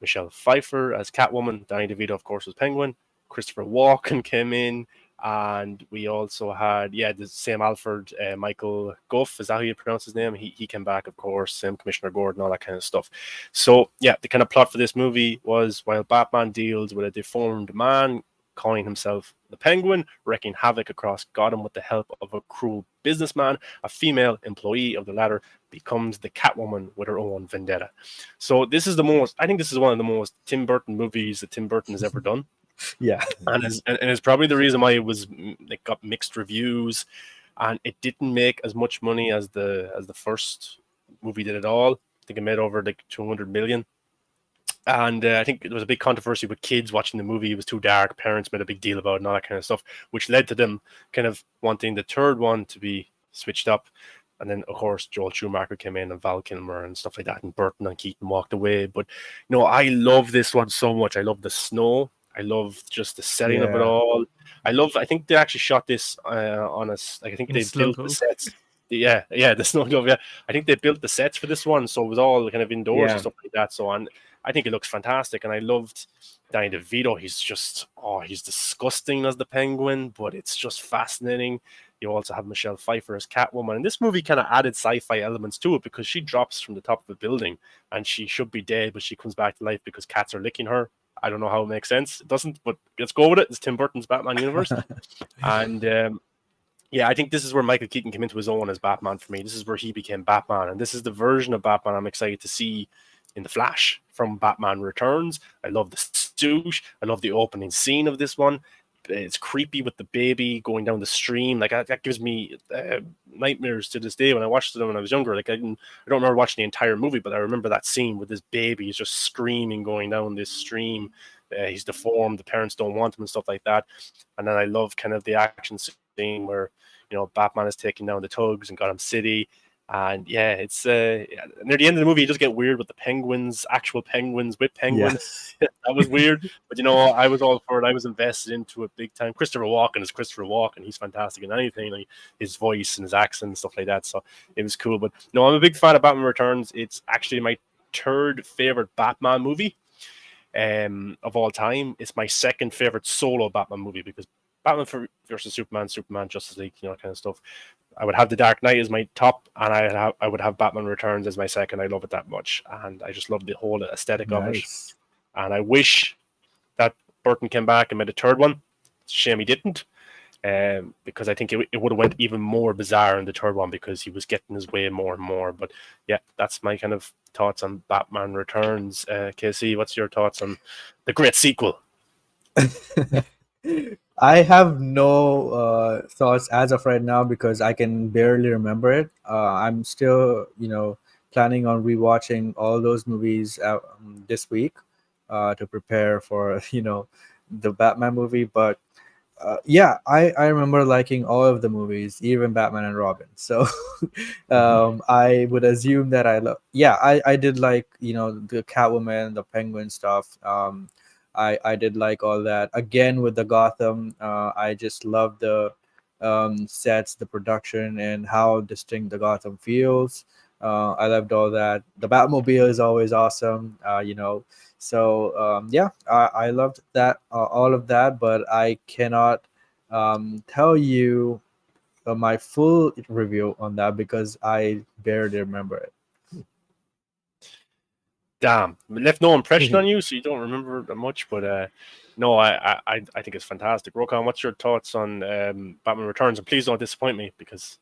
Michelle Pfeiffer as Catwoman. Danny DeVito, of course, was Penguin. Christopher Walken came in. And we also had, the same Alfred, Michael Gough, is that how you pronounce his name? He came back, of course, same Commissioner Gordon, all that kind of stuff. So, the kind of plot for this movie was while Batman deals with a deformed man calling himself the Penguin, wreaking havoc across Gotham with the help of a cruel businessman, a female employee of the latter becomes the Catwoman with her own vendetta. So this is I think this is one of the most Tim Burton movies that Tim Burton has ever done. Yeah. And it's probably the reason why it got mixed reviews, and it didn't make as much money as the first movie did at all. I think it made over like 200 million. And I think there was a big controversy with kids watching the movie. It was too dark. Parents made a big deal about it and all that kind of stuff, which led to them kind of wanting the third one to be switched up. And then, of course, Joel Schumacher came in and Val Kilmer and stuff like that. And Burton and Keaton walked away. But, I love this one so much. I love the snow. I love just the setting of it all. I think they actually shot this on us. Like, I think they built the sets. The snow globe. Yeah, I think they built the sets for this one, so it was all kind of indoors and stuff like that. So I think it looks fantastic, and I loved Danny DeVito. He's just he's disgusting as the Penguin, but it's just fascinating. You also have Michelle Pfeiffer as Catwoman, and this movie kind of added sci-fi elements to it because she drops from the top of a building and she should be dead, but she comes back to life because cats are licking her. I don't know how it makes sense. It doesn't, but let's go with it. It's Tim Burton's Batman universe, and. I think this is where Michael Keaton came into his own as Batman for me. This is where he became Batman, and this is the version of Batman I'm excited to see in The Flash from Batman Returns. I love the suit. I love the opening scene of this one. It's creepy with the baby going down the stream. Like that gives me nightmares to this day when I watched it when I was younger. Like I don't remember watching the entire movie, but I remember that scene with this baby. He's just screaming going down this stream. He's deformed. The parents don't want him and stuff like that. And then I love kind of the action scene where Batman is taking down the thugs in Gotham City, and it's near the end of the movie, you just get weird with the penguins, actual penguins with penguins. That was weird, but I was all for it. I was invested into it big time. Christopher Walken is Christopher Walken. He's fantastic in anything, like his voice and his accent and stuff like that. So it was cool. But I'm a big fan of Batman Returns. It's actually my third favorite Batman movie of all time. It's my second favorite solo Batman movie because Batman versus Superman, Justice League, kind of stuff. I would have The Dark Knight as my top, and I would have Batman Returns as my second. I love it that much, and I just love the whole aesthetic of it. And I wish that Burton came back and made a third one. It's a shame he didn't, because I think it would have went even more bizarre in the third one because he was getting his way more and more. But that's my kind of thoughts on Batman Returns. KC, what's your thoughts on the great sequel? I have no thoughts as of right now because I can barely remember it. I'm still, planning on rewatching all those movies this week to prepare for, the Batman movie. But I remember liking all of the movies, even Batman and Robin. So I would assume that I love. I did like, the Catwoman, the Penguin stuff. I did like all that. Again, with the Gotham, I just love the sets, the production, and how distinct the Gotham feels. I loved all that. The Batmobile is always awesome, So, I loved that, all of that, but I cannot tell you my full review on that because I barely remember it. Damn, it left no impression on you, so you don't remember that much. But no, I think it's fantastic. Rokan, what's your thoughts on Batman Returns? And please don't disappoint me because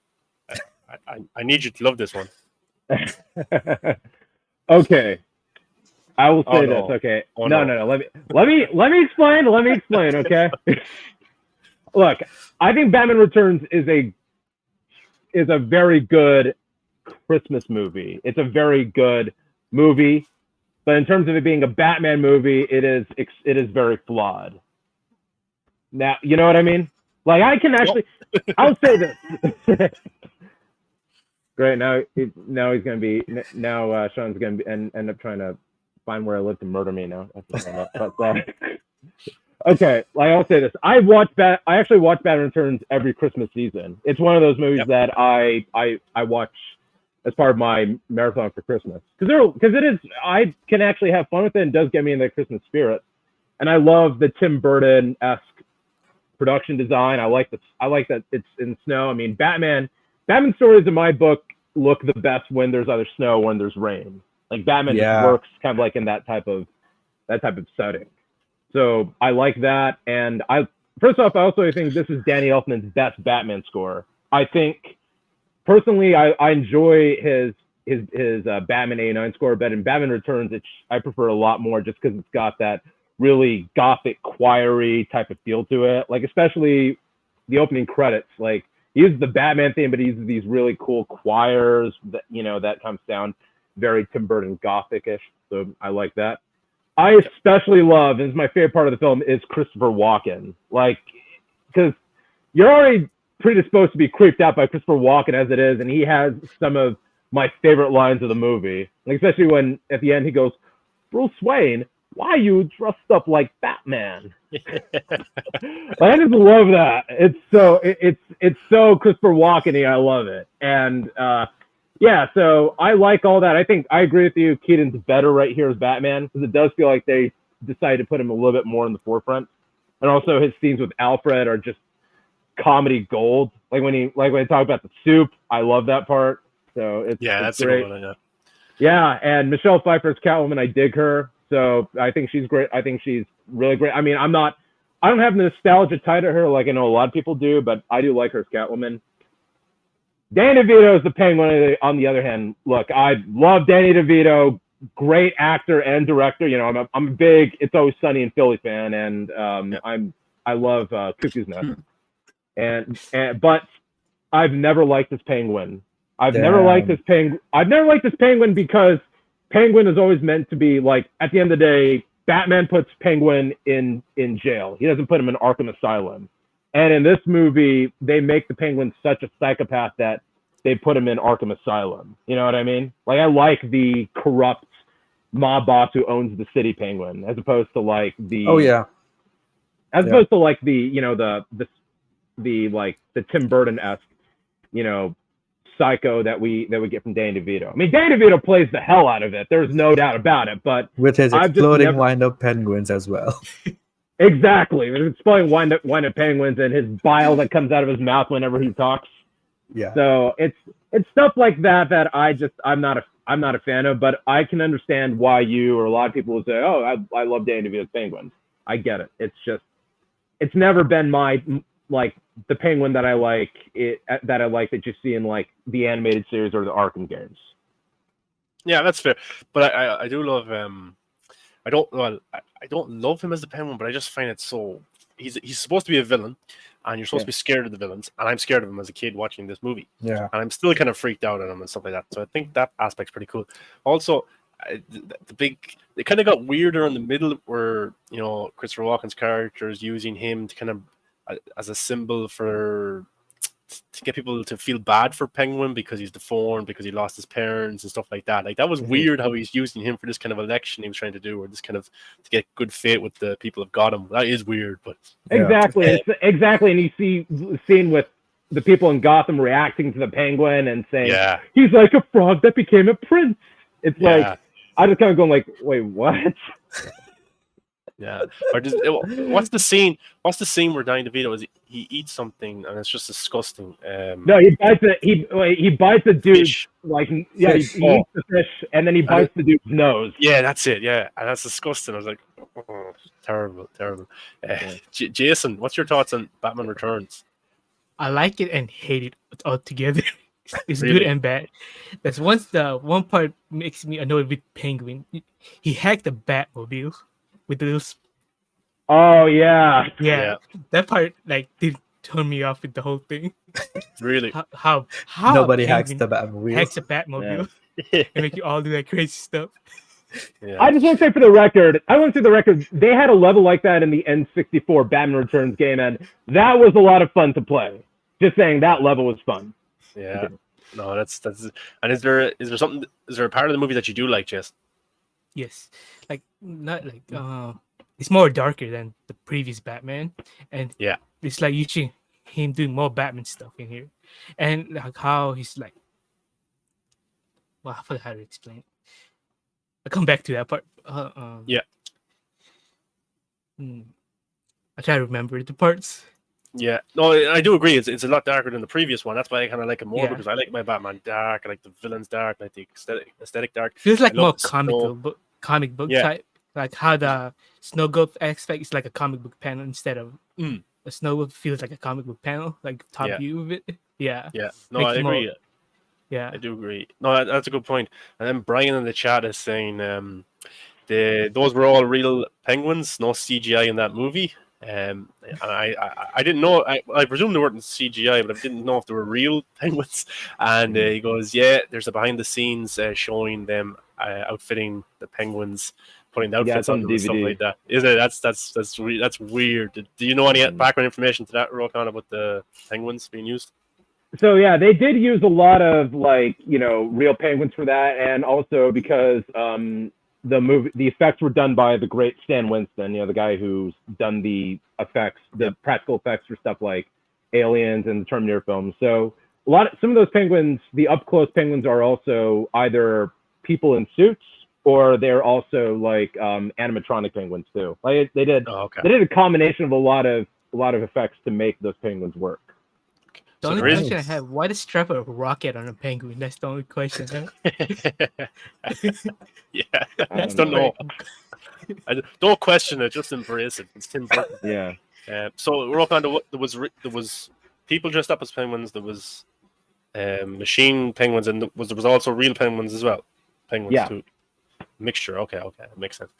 I need you to love this one. Okay, I will say this. Okay, no. Let me explain. Let me explain. Okay. Look, I think Batman Returns is a very good Christmas movie. It's a very good movie. But in terms of it being a Batman movie, it is very flawed. Now, you know what I mean? Like, I can actually, I'll say this. Great. Now he's gonna be. Now Sean's gonna be end up trying to find where I live to murder me now. Okay. Like, I'll say this. I actually watch Batman Returns every Christmas season. It's one of those movies that I watch as part of my marathon for Christmas. Because I can actually have fun with it and does get me in the Christmas spirit. And I love the Tim Burton-esque production design. I like that it's in snow. I mean, Batman stories in my book look the best when there's either snow or when there's rain. Like Batman just works kind of like in that type of setting. So I like that. And first off, I also think this is Danny Elfman's best Batman score. I think personally, I enjoy his Batman '89 score, but in Batman Returns, I prefer a lot more just because it's got that really gothic, choiry type of feel to it. Like especially the opening credits. Like he uses the Batman theme, but he uses these really cool choirs that that comes down very Tim Burton gothic-ish. So I like that. I especially love, and this is my favorite part of the film, is Christopher Walken. Like, because you're already predisposed to be creeped out by Christopher Walken as it is, and he has some of my favorite lines of the movie. Like, especially when at the end he goes, "Bruce Wayne, why are you dressed up like Batman?" I just love that. It's so Christopher Walken-y. I love it. And yeah, so I like all that. I think I agree with you. Keaton's better right here as Batman because it does feel like they decided to put him a little bit more in the forefront. And also his scenes with Alfred are just comedy gold. Like when he talk about the soup, I love that part. So that's great. A good one, yeah, and Michelle Pfeiffer's Catwoman, I dig her. So I think she's great. I think she's really great. I mean, I don't have nostalgia tied to her like I know a lot of people do, but I do like her as Catwoman. Danny DeVito is the Penguin. On the other hand, look, I love Danny DeVito, great actor and director. You know, I'm a big It's Always Sunny in Philly fan, and I love Cuckoo's Nest. But I've never liked this Penguin. I've never liked this Penguin because Penguin is always meant to be like, at the end of the day, Batman puts Penguin in jail. He doesn't put him in Arkham Asylum. And in this movie, they make the Penguin such a psychopath that they put him in Arkham Asylum. You know what I mean? Like, I like the corrupt mob boss who owns the city Penguin, as opposed to like the opposed to like the Tim Burton-esque, psycho that we get from Danny DeVito. I mean, Danny DeVito plays the hell out of it. There's no doubt about it. But with his exploding wind-up penguins as well. Exactly. There's exploding wind-up penguins and his bile that comes out of his mouth whenever he talks. Yeah. So it's stuff like that I'm not a fan of. But I can understand why you or a lot of people will say, "Oh, I love Danny DeVito's Penguins." I get it. It's never been my like the Penguin that I like that you see in like the animated series or the Arkham games. Yeah, that's fair. But I do love I don't love him as the Penguin, but I just find it so he's supposed to be a villain, and you're supposed to be scared of the villains, and I'm scared of him as a kid watching this movie. Yeah, and I'm still kind of freaked out at him and stuff like that. So I think that aspect's pretty cool. Also, it kind of got weirder in the middle where Christopher Walken's character is using him to kind of as a symbol to get people to feel bad for Penguin because he's deformed, because he lost his parents and stuff like that. Like, that was weird how he's using him for this kind of election he was trying to do, or this kind of to get good fate with the people of Gotham. That is weird, but exactly. And you see the scene with the people in Gotham reacting to the Penguin and saying, he's like a frog that became a prince. It's like, I just kind of going like, wait, what? Yeah, or just what's the scene where Danny DeVito is he eats something and it's just disgusting. No, he bites the dude fish. He eats the fish and then he bites the dude's nose. Yeah, that's it. Yeah, and that's disgusting. I was like, terrible. Jason, what's your thoughts on Batman Returns? I like it and hate it altogether. It's Really? good and bad. That's the one part makes me annoyed with Penguin. He hacked the Batmobile with those. Oh yeah. That part did turn me off with the whole thing. Really? How nobody hacks the Batmobile. Hacks the Batmobile and make you all do that crazy stuff. Yeah. I just want to say for the record, they had a level like that in the N64 Batman Returns game, and that was a lot of fun to play. Just saying, that level was fun. Yeah. No, that's. And is there a part of the movie that you do like, Jess? Yes, it's more darker than the previous Batman, and it's like you see him doing more Batman stuff in here, and like how he's like, well, I forgot how to explain it. I'll come back to that part. I try to remember the parts. Yeah, no, I do agree. It's a lot darker than the previous one. That's why I kind of like it more Yeah. because I like my Batman dark. I like the villains dark. I like the aesthetic dark. Feels like I love more the snow. comic book Yeah. type. Like how the snow globe aspect is like a comic book panel instead of Mm. the snow globe feels like a comic book panel, like top Yeah. view of it. Yeah. Yeah, no, Makes I it more- agree. Yeah. I do agree. No, that's a good point. And then Brian in the chat is saying those were all real penguins, no CGI in that movie. And I didn't know. I presume they weren't CGI, but I didn't know if they were real penguins. And he goes, "Yeah, there's a behind the scenes showing them outfitting the penguins, putting the outfits it's on on them and stuff DVD. like that." Is it? That's weird. Do you know any background information to that, Rokan, about the penguins being used? So yeah, they did use a lot of real penguins for that, and also because the effects were done by the great Stan Winston, the guy who's done the effects, the practical effects for stuff like Aliens and the Terminator films. So some of those penguins, the up close penguins, are also either people in suits or they're also like animatronic penguins too. Like they did a combination of a lot of effects to make those penguins work. The only question I have: why does strap a rocket on a penguin? That's the only question. Huh? Yeah, I just don't know. Don't question it. Just embrace it. It's Tim Burton. Yeah. So we're up on there was people dressed up as penguins. There was machine penguins, and there was also real penguins as well. Penguins too. Mixture. Okay, that makes sense.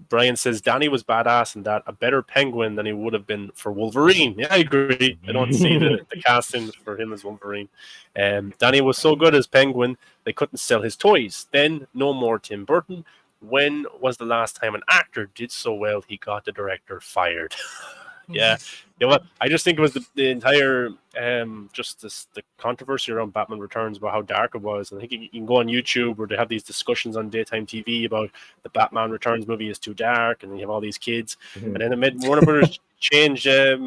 Brian says Danny was badass and that a better penguin than he would have been for Wolverine. Yeah, I agree. I don't see the casting for him as Wolverine. Danny was so good as Penguin, they couldn't sell his toys. Then no more Tim Burton. When was the last time an actor did so well he got the director fired? Yeah. Well, I just think it was the entire the controversy around Batman Returns about how dark it was. And I think you can go on YouTube where they have these discussions on daytime TV about the Batman Returns movie is too dark, and you have all these kids, and then it made Warner Brothers change their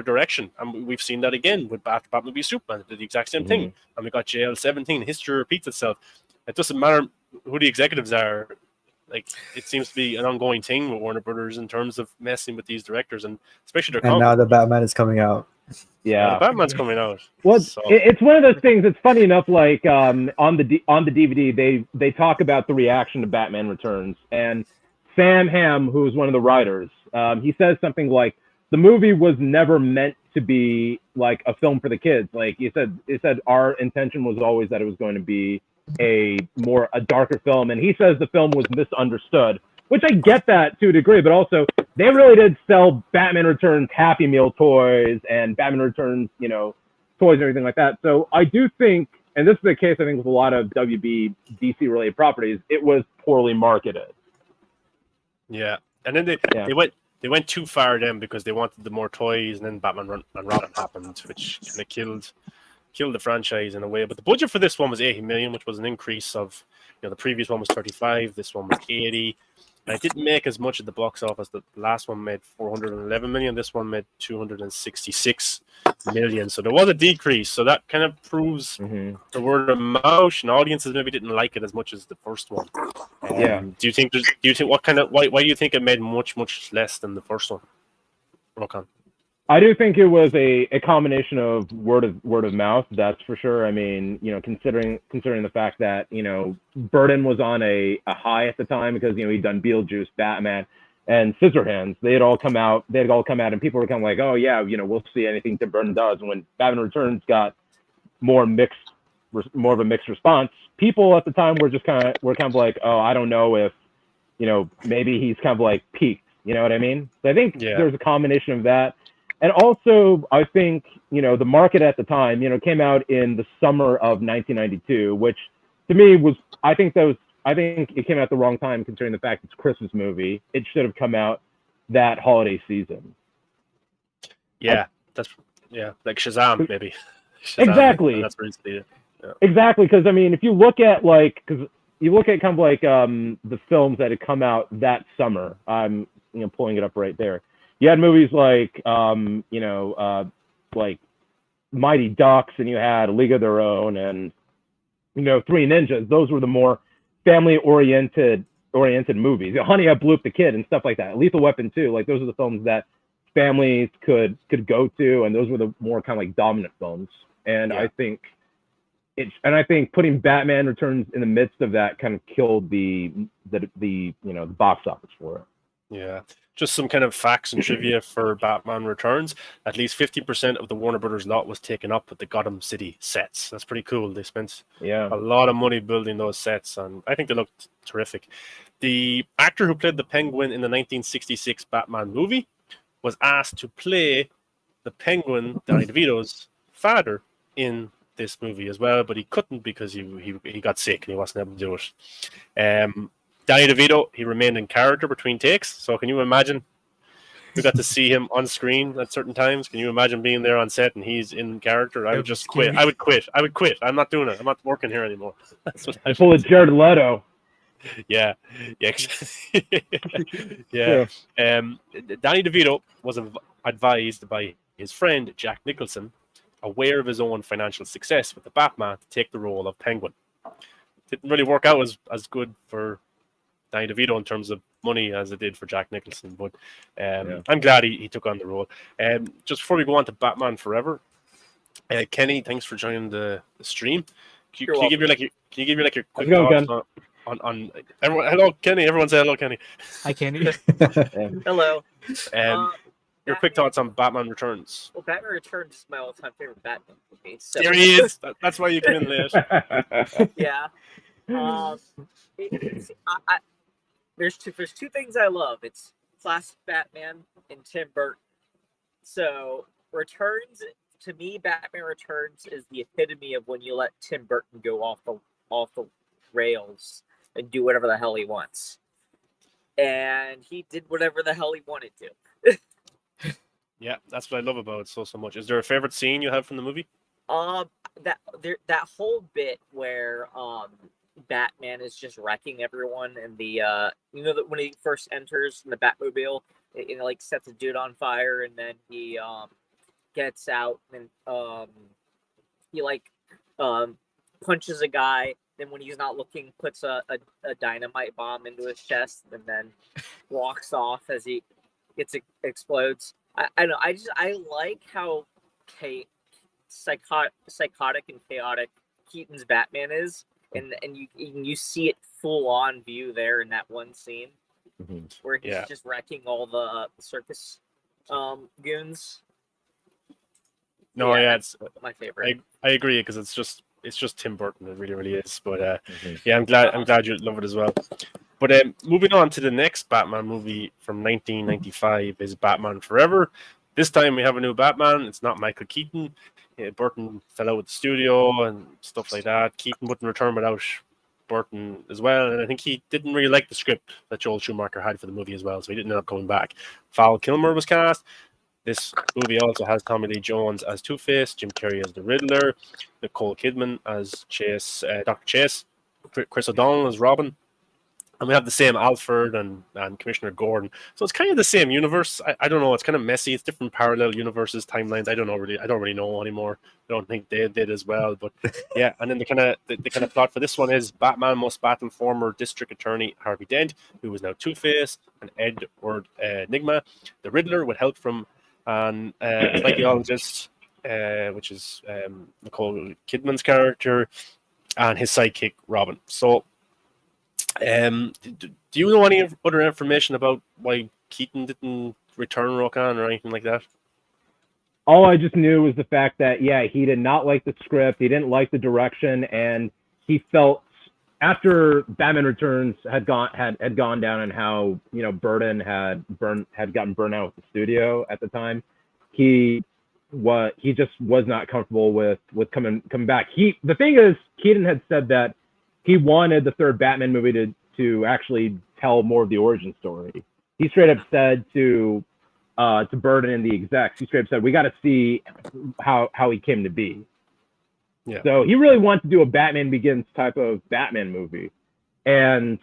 direction, and we've seen that again with Batman v Superman. They did the exact same thing, and we got JL-17. History repeats itself. It doesn't matter who the executives are. Like, it seems to be an ongoing thing with Warner Brothers in terms of messing with these directors, and especially their. And now the Batman is coming out. Yeah, the Batman's coming out. Well, it's one of those things. It's funny enough. Like on the DVD, they talk about the reaction to Batman Returns, and Sam Hamm, who is one of the writers, he says something like, "The movie was never meant to be like a film for the kids." Like he said, our intention was always that it was going to be a darker film, and he says the film was misunderstood, which I get that to a degree, but also they really did sell Batman Returns Happy Meal toys and Batman Returns, toys and everything like that. So I do think, and this is the case I think with a lot of WB DC related properties, it was poorly marketed. Yeah, and then they went too far then because they wanted the more toys, and then Batman and Robin happened, which kind of killed the franchise in a way. But the budget for this one was 80 million, which was an increase of, the previous one was 35, this one was 80. And it didn't make as much at the box office. The last one made 411 million. This one made 266 million. So there was a decrease. So that kind of proves the word of mouth, and audiences maybe didn't like it as much as the first one. Do you think why do you think it made much less than the first one? Rokan? I do think it was a combination of word of mouth, that's for sure. I mean, considering the fact that, Burton was on a high at the time because, he'd done Beetlejuice, Batman, and Scissorhands. They had all come out, and people were kind of like, oh yeah, we'll see anything Tim Burton does. And when Batman Returns got more of a mixed response, people at the time were kind of like, oh, I don't know if, maybe he's kind of like peaked. You know what I mean? So I think there's a combination of that. And also, I think, the market at the time, came out in the summer of 1992, which to me was, I think it came out the wrong time considering the fact it's a Christmas movie. It should have come out that holiday season. Yeah, like Shazam, maybe. Shazam, exactly. That's where it's Exactly, because I mean, if you look at kind of like the films that had come out that summer, I'm pulling it up right there. You had movies like, like Mighty Ducks, and you had A League of Their Own, and Three Ninjas. Those were the more family-oriented movies. Honey, I Blew Up the Kid and stuff like that. Lethal Weapon 2. Like those are the films that families could go to, and those were the more kind of like dominant films. And I think putting Batman Returns in the midst of that kind of killed the box office for it. Yeah, just some kind of facts and trivia for Batman Returns. At least 50% of the Warner Brothers lot was taken up with the Gotham City sets. That's pretty cool. They spent a lot of money building those sets, and I think they looked terrific. The actor who played the Penguin in the 1966 Batman movie was asked to play the Penguin, Danny DeVito's father, in this movie as well, but he couldn't because he got sick and he wasn't able to do it. Danny DeVito, he remained in character between takes. So can you imagine? We got to see him on screen at certain times. Can you imagine being there on set and he's in character? I would just quit. I would quit. I'm not doing it. I'm not working here anymore. That's what I pull a Jared Leto. Yeah. Yeah. Danny DeVito was advised by his friend Jack Nicholson, aware of his own financial success with the Batman, to take the role of Penguin. Didn't really work out as good for Danny DeVito in terms of money as it did for Jack Nicholson, but I'm glad he took on the role. Just before we go on to Batman Forever, Kenny, thanks for joining the stream. Can you give me your quick thoughts on everyone? Hello, Kenny. Everyone say hello, Kenny. Hi, Kenny. Hello. Your quick thoughts on Batman Returns. Well, Batman Returns is my all-time favorite Batman movie. So. There he is. That's why you came in late. Yeah. There's two things I love. It's classic Batman and Tim Burton. So Returns, to me, Batman Returns is the epitome of when you let Tim Burton go off the rails and do whatever the hell he wants. And he did whatever the hell he wanted to. Yeah, that's what I love about it so much. Is there a favorite scene you have from the movie? That whole bit where Batman is just wrecking everyone, and the that when he first enters in the Batmobile, it like sets a dude on fire, and then he gets out and he punches a guy. Then when he's not looking, puts a dynamite bomb into his chest, and then walks off as he explodes. I know. I like how psychotic and chaotic Keaton's Batman is, and you see it full on view there in that one scene where he's just wrecking all the circus goons. No, it's my favorite. I agree because it's just Tim Burton. It really is. But I'm glad you love it as well. But moving on to the next Batman movie from 1995 is Batman Forever. This time we have a new Batman. It's not Michael Keaton. Burton fell out with the studio and stuff like that. Keaton wouldn't return without Burton as well. And I think he didn't really like the script that Joel Schumacher had for the movie as well, so he didn't end up coming back. Val Kilmer was cast. This movie also has Tommy Lee Jones as Two-Face, Jim Carrey as the Riddler, Nicole Kidman as Dr. Chase, Chris O'Donnell as Robin. And we have the same Alfred and Commissioner Gordon. So it's kind of the same universe. I don't know. It's kind of messy. It's different parallel universes, timelines. I don't really know anymore. I don't think they did as well. But yeah, and then the kind of plot for this one is Batman must battle former District Attorney Harvey Dent, who is now Two-Face, and Edward Nigma, the Riddler, with help from an psychologist, which is Nicole Kidman's character, and his sidekick Robin. So. Do you know any other information about why Keaton didn't return Rokan or anything like that? All I just knew was the fact that he did not like the script, he didn't like the direction, and he felt after Batman Returns had gone down and how Burton had gotten burned out with the studio at the time, he just was not comfortable with coming back. The thing is, Keaton had said that he wanted the third Batman movie to actually tell more of the origin story. He straight up said to Burton and the execs, he straight up said, we got to see how he came to be. Yeah. So he really wanted to do a Batman Begins type of Batman movie. And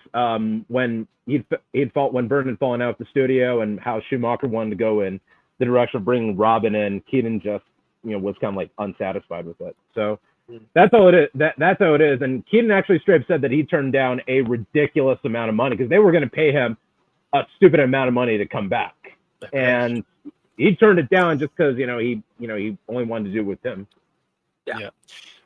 when when Burton had fallen out of the studio and how Schumacher wanted to go in the direction of bringing Robin in, Keaton just was kind of like unsatisfied with it. So that's all it is. That's how it is. And Keaton actually straight up said that he turned down a ridiculous amount of money because they were going to pay him a stupid amount of money to come back. And he turned it down just because he only wanted to do it with Tim. Yeah.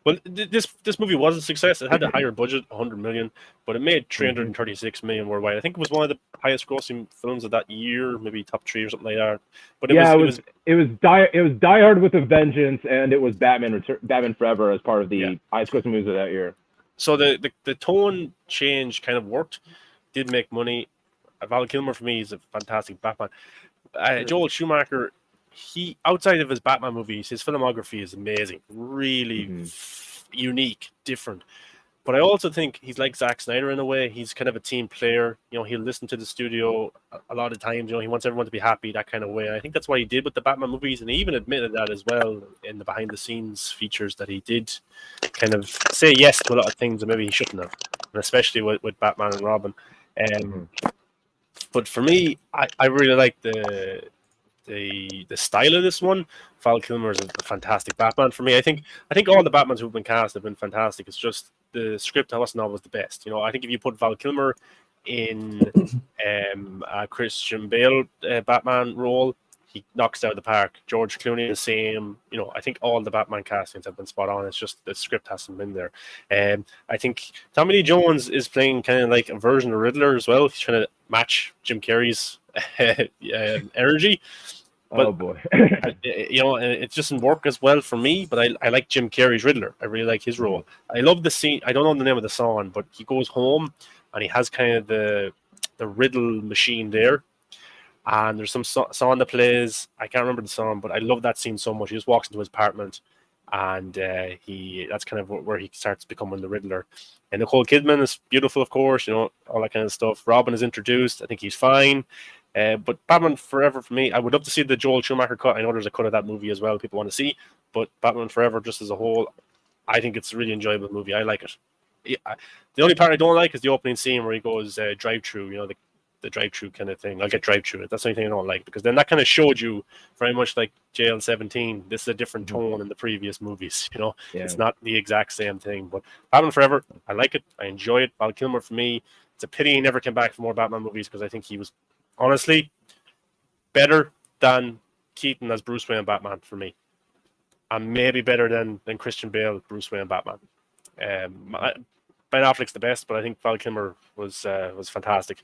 Well, this movie was a success. It had a higher budget, 100 million, but it made 336 million worldwide. I think it was one of the highest grossing films of that year, maybe top 3 or something like that. But it was Die Hard with a Vengeance, and it was Batman Forever as part of the highest grossing movies of that year. So the tone change kind of worked, did make money. Val Kilmer for me is a fantastic Batman. Joel Schumacher, he outside of his Batman movies, his filmography is amazing, really unique, different. But I also think he's like Zack Snyder in a way. He's kind of a team player. He'll listen to the studio a lot of times. He wants everyone to be happy, that kind of way. And I think that's what he did with the Batman movies, and he even admitted that as well in the behind the scenes features, that he did kind of say yes to a lot of things that maybe he shouldn't have, and especially with Batman and Robin. But for me, I really like the style of this one. Val Kilmer is a fantastic Batman for me. I think all the Batmans who've been cast have been fantastic. It's just the script wasn't always the best. I think if you put Val Kilmer in a Christian Bale Batman role, he knocks it out of the park. George Clooney the same. I think all the Batman castings have been spot on. It's just the script hasn't been there. I think Tommy Lee Jones is playing kind of like a version of Riddler as well. He's trying to match Jim Carrey's energy. But, oh boy. and it doesn't work as well for me, but I like Jim Carrey's Riddler. I really like his role. I love the scene. I don't know the name of the song, but he goes home and he has kind of the riddle machine there. And there's some song that plays. I can't remember the song, but I love that scene so much. He just walks into his apartment, and that's kind of where he starts becoming the Riddler. And Nicole Kidman is beautiful, of course, all that kind of stuff. Robin is introduced. I think he's fine. But Batman Forever for me, I would love to see the Joel Schumacher cut. I know there's a cut of that movie as well people want to see, but Batman Forever just as a whole, I think it's a really enjoyable movie. I like it. The only part I don't like is the opening scene where he goes drive-through, the drive-through kind of thing. I'll get drive-through. That's the only thing I don't like, because then that kind of showed you very much like Jail 17. This is a different tone in the previous movies. It's not the exact same thing. But Batman Forever, I like it. I enjoy it. Val Kilmer for me, it's a pity he never came back for more Batman movies, because I think he was honestly better than Keaton as Bruce Wayne Batman for me, and maybe better than Christian Bale Bruce Wayne Batman. Ben Affleck's the best, but I think Val Kilmer was fantastic.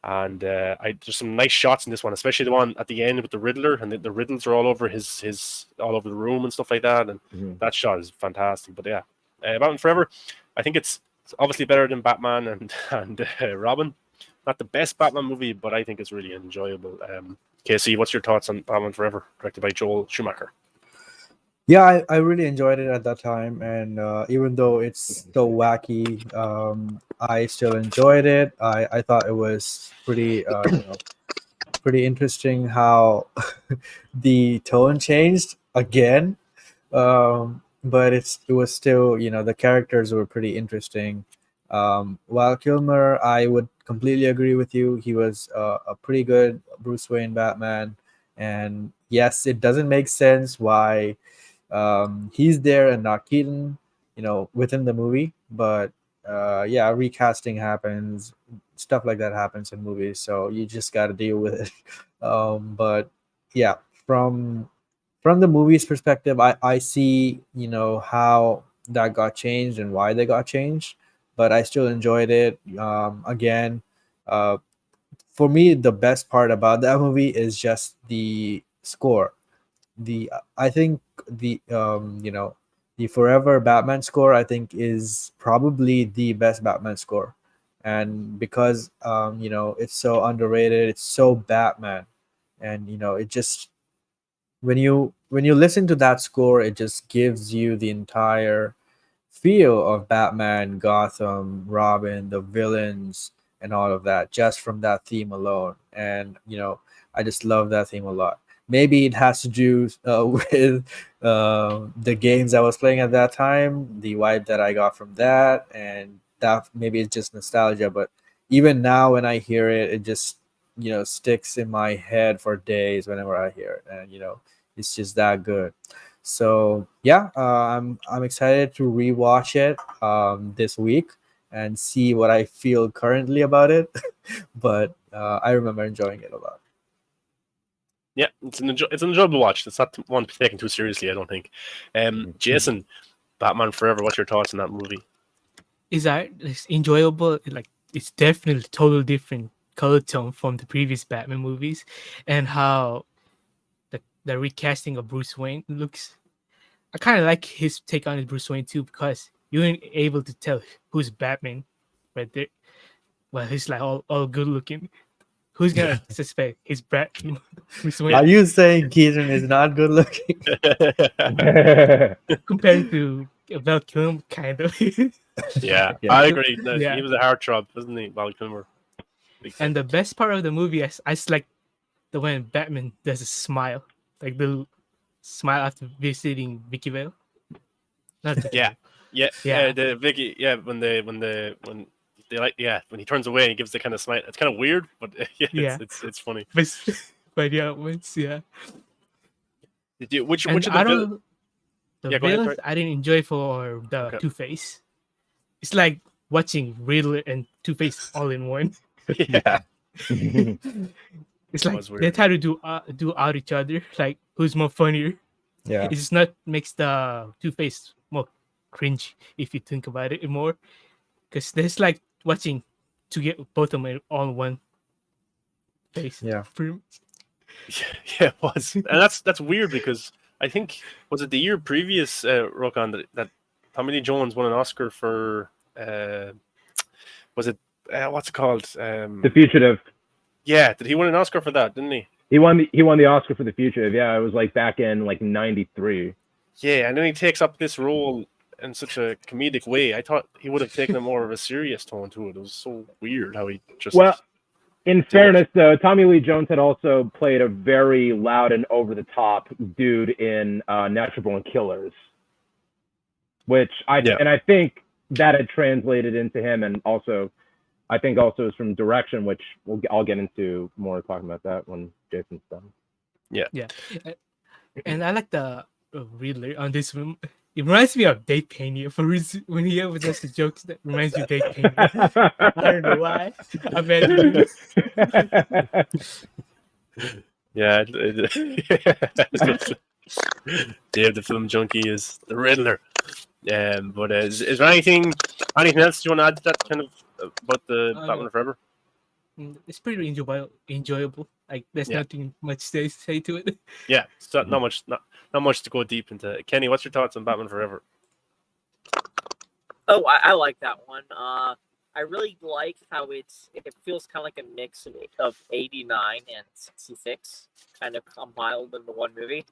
And there's some nice shots in this one, especially the one at the end with the Riddler, and the riddles are all over his all over the room and stuff like that. And that shot is fantastic. But yeah, Batman Forever, I think it's obviously better than Batman and Robin. Not the best Batman movie, but I think it's really enjoyable. Casey, what's your thoughts on Batman Forever, directed by Joel Schumacher? Yeah, I really enjoyed it at that time, and even though it's so wacky, I still enjoyed it. I thought it was pretty pretty interesting how the tone changed again, but it was still, the characters were pretty interesting. While Kilmer, I would completely agree with you. He was a pretty good Bruce Wayne Batman, and yes, it doesn't make sense why he's there and not Keaton, within the movie. But recasting happens, stuff like that happens in movies, so you just got to deal with it. But yeah, from the movie's perspective, I see how that got changed and why they got changed, but I still enjoyed it. Again, for me, the best part about that movie is just the score. I think the the Forever Batman score, I think, is probably the best Batman score, and because it's so underrated, it's so Batman, and it just, when you listen to that score, it just gives you the entire feel of Batman, Gotham, Robin, the villains, and all of that, just from that theme alone. And I just love that theme a lot. Maybe it has to do with the games I was playing at that time, the vibe that I got from that, and that maybe it's just nostalgia. But even now, when I hear it, it just sticks in my head for days whenever I hear it, and it's just that good. So yeah, I'm excited to rewatch it this week and see what I feel currently about it. But I remember enjoying it a lot. Yeah, it's an enjoyable watch. It's not one taken too seriously, I don't think. Jason, Batman Forever. What's your thoughts on that movie? It's enjoyable. Like it's definitely totally different color tone from the previous Batman movies, and how the recasting of Bruce Wayne looks. I kind of like his take on Bruce Wayne too, because you ain't able to tell who's Batman right there. Well, he's like all good looking. Who's gonna suspect he's Batman? Bruce Wayne? Are you saying Keaton is not good looking? Compared to Val Kilmer, kind of. Yeah, Yeah. I agree. No, Yeah. He was a heartthrob, wasn't he, Val Kilmer? And the best part of the movie, I just like the when Batman does a smile, like the smile after visiting Vicki Vale. Not Vicki Yeah. Vale. Yeah, the Vicky. Yeah, when they like, when he turns away and he gives the kind of smile. It's kind of weird, but Yeah. it's funny. But yeah, once Did you, which And of I the villains? don't. The Yeah, go ahead, villains sorry. I didn't enjoy for the Okay. Two-Face. It's like watching Riddler and Two-Face all in one. Yeah, It's That like was weird. they try to do out each other, like who's more funnier. Yeah. It's just not makes the Two-Face more cringe if you think about it more, because there's like watching to get both of them all in one face. Yeah. Pretty much. yeah, it was, and that's weird because I think was it the year previous, Rokan, that Tommy Lee Jones won an Oscar for was it what's it called? The Fugitive. Yeah, did he win an Oscar for that? Didn't he? He won the Oscar for The Fugitive. Yeah, it was like back in like '93. Yeah, and then he takes up this role in such a comedic way. I thought he would have taken a more of a serious tone to it. It was so weird how he just. Well, in fairness, though, Tommy Lee Jones had also played a very loud and over-the-top dude in Natural Born Killers, which I think that had translated into him, and also I think also is from direction, which I'll get into more talking about that when Jason's done. Yeah, and I like the Riddler on this one. It reminds me of Dave Pena for reason when he ever does the jokes. That reminds me of Dave Pena. I don't know why. I bet. Yeah, Dave the Film Junkie is the Riddler. But is there anything else you want to add to that kind of about the Batman Forever? It's pretty enjoyable. Like there's nothing much to say to it. Yeah, so not much to go deep into. Kenny, what's your thoughts on Batman Forever? Oh, I like that one. I really like how it feels kind of like a mix of 89 and 66, kind of compiled into one movie.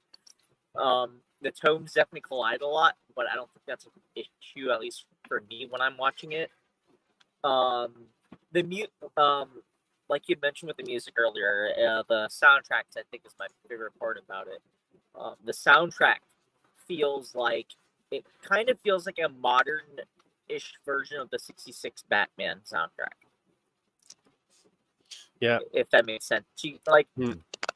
The tones definitely collide a lot, but I don't think that's an issue, at least for me when I'm watching it. Like you mentioned with the music earlier, the soundtracks I think is my favorite part about it. The soundtrack feels like it kind of feels like a modern-ish version of the '66 Batman soundtrack. Yeah, if that makes sense. There's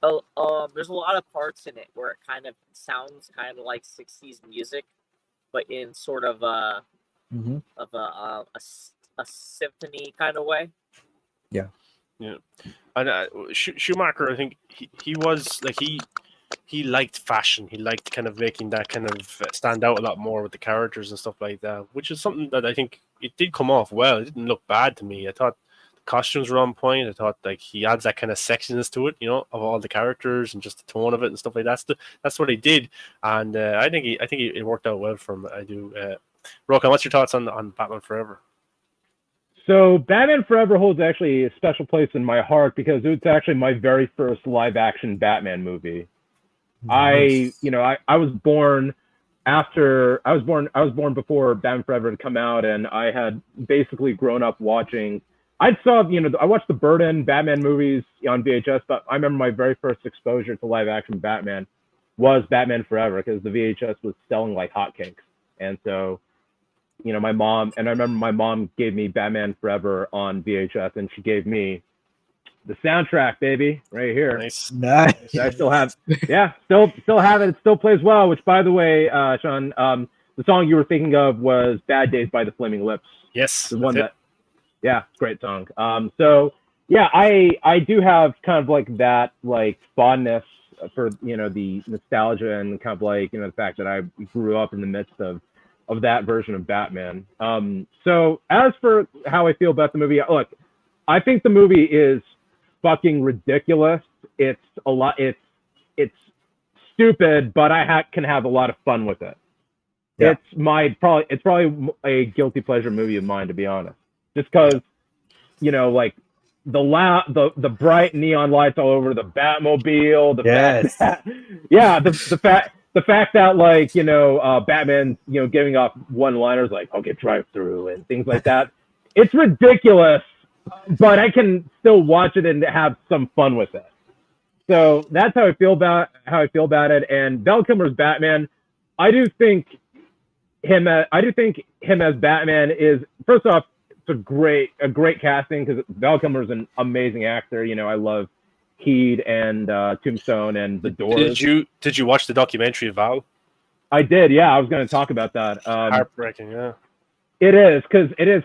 a lot of parts in it where it kind of sounds kind of like '60s music, but in sort of a symphony kind of way. Yeah. And Schumacher, I think he was like he liked fashion. He liked kind of making that kind of stand out a lot more with the characters and stuff like that, which is something that I think it did come off well. It didn't look bad to me. I thought the costumes were on point. I thought like he adds that kind of sexiness to it, of all the characters and just the tone of it and stuff like that. That's what he did, and I think it worked out well for him. I do. Rokan, what's your thoughts on Batman Forever? So Batman Forever holds actually a special place in my heart because it's actually my very first live action Batman movie. Nice. I was born before Batman Forever had come out, and I had basically grown up watching. I watched the Burton Batman movies on VHS, but I remember my very first exposure to live action Batman was Batman Forever because the VHS was selling like hotcakes, and so. I remember my mom gave me Batman Forever on VHS, and she gave me the soundtrack, baby, right here. Nice. I still have, still have it. It still plays well. Which, by the way, Sean, the song you were thinking of was "Bad Days" by the Flaming Lips. Yes, the one great song. I do have kind of like that, like fondness for the nostalgia and kind of like the fact that I grew up in the midst of that version of Batman. So as for how I feel about the movie, look, I think the movie is fucking ridiculous. It's a lot. It's stupid, but I can have a lot of fun with it. Yeah. It's probably a guilty pleasure movie of mine, to be honest. Just because, like the bright neon lights all over the Batmobile, the fact that like Batman giving off one-liners like "I'll get drive-through" and things like that. It's ridiculous, but I can still watch it and have some fun with it. So that's how I feel about it. And Val Kilmer's Batman, I do think him as Batman is, first off, it's a great casting because Val Kilmer's an amazing actor. I love Heat and Tombstone and The Doors. Did you watch the documentary of Val? I did. Yeah, I was going to talk about that. Heartbreaking. Yeah. It is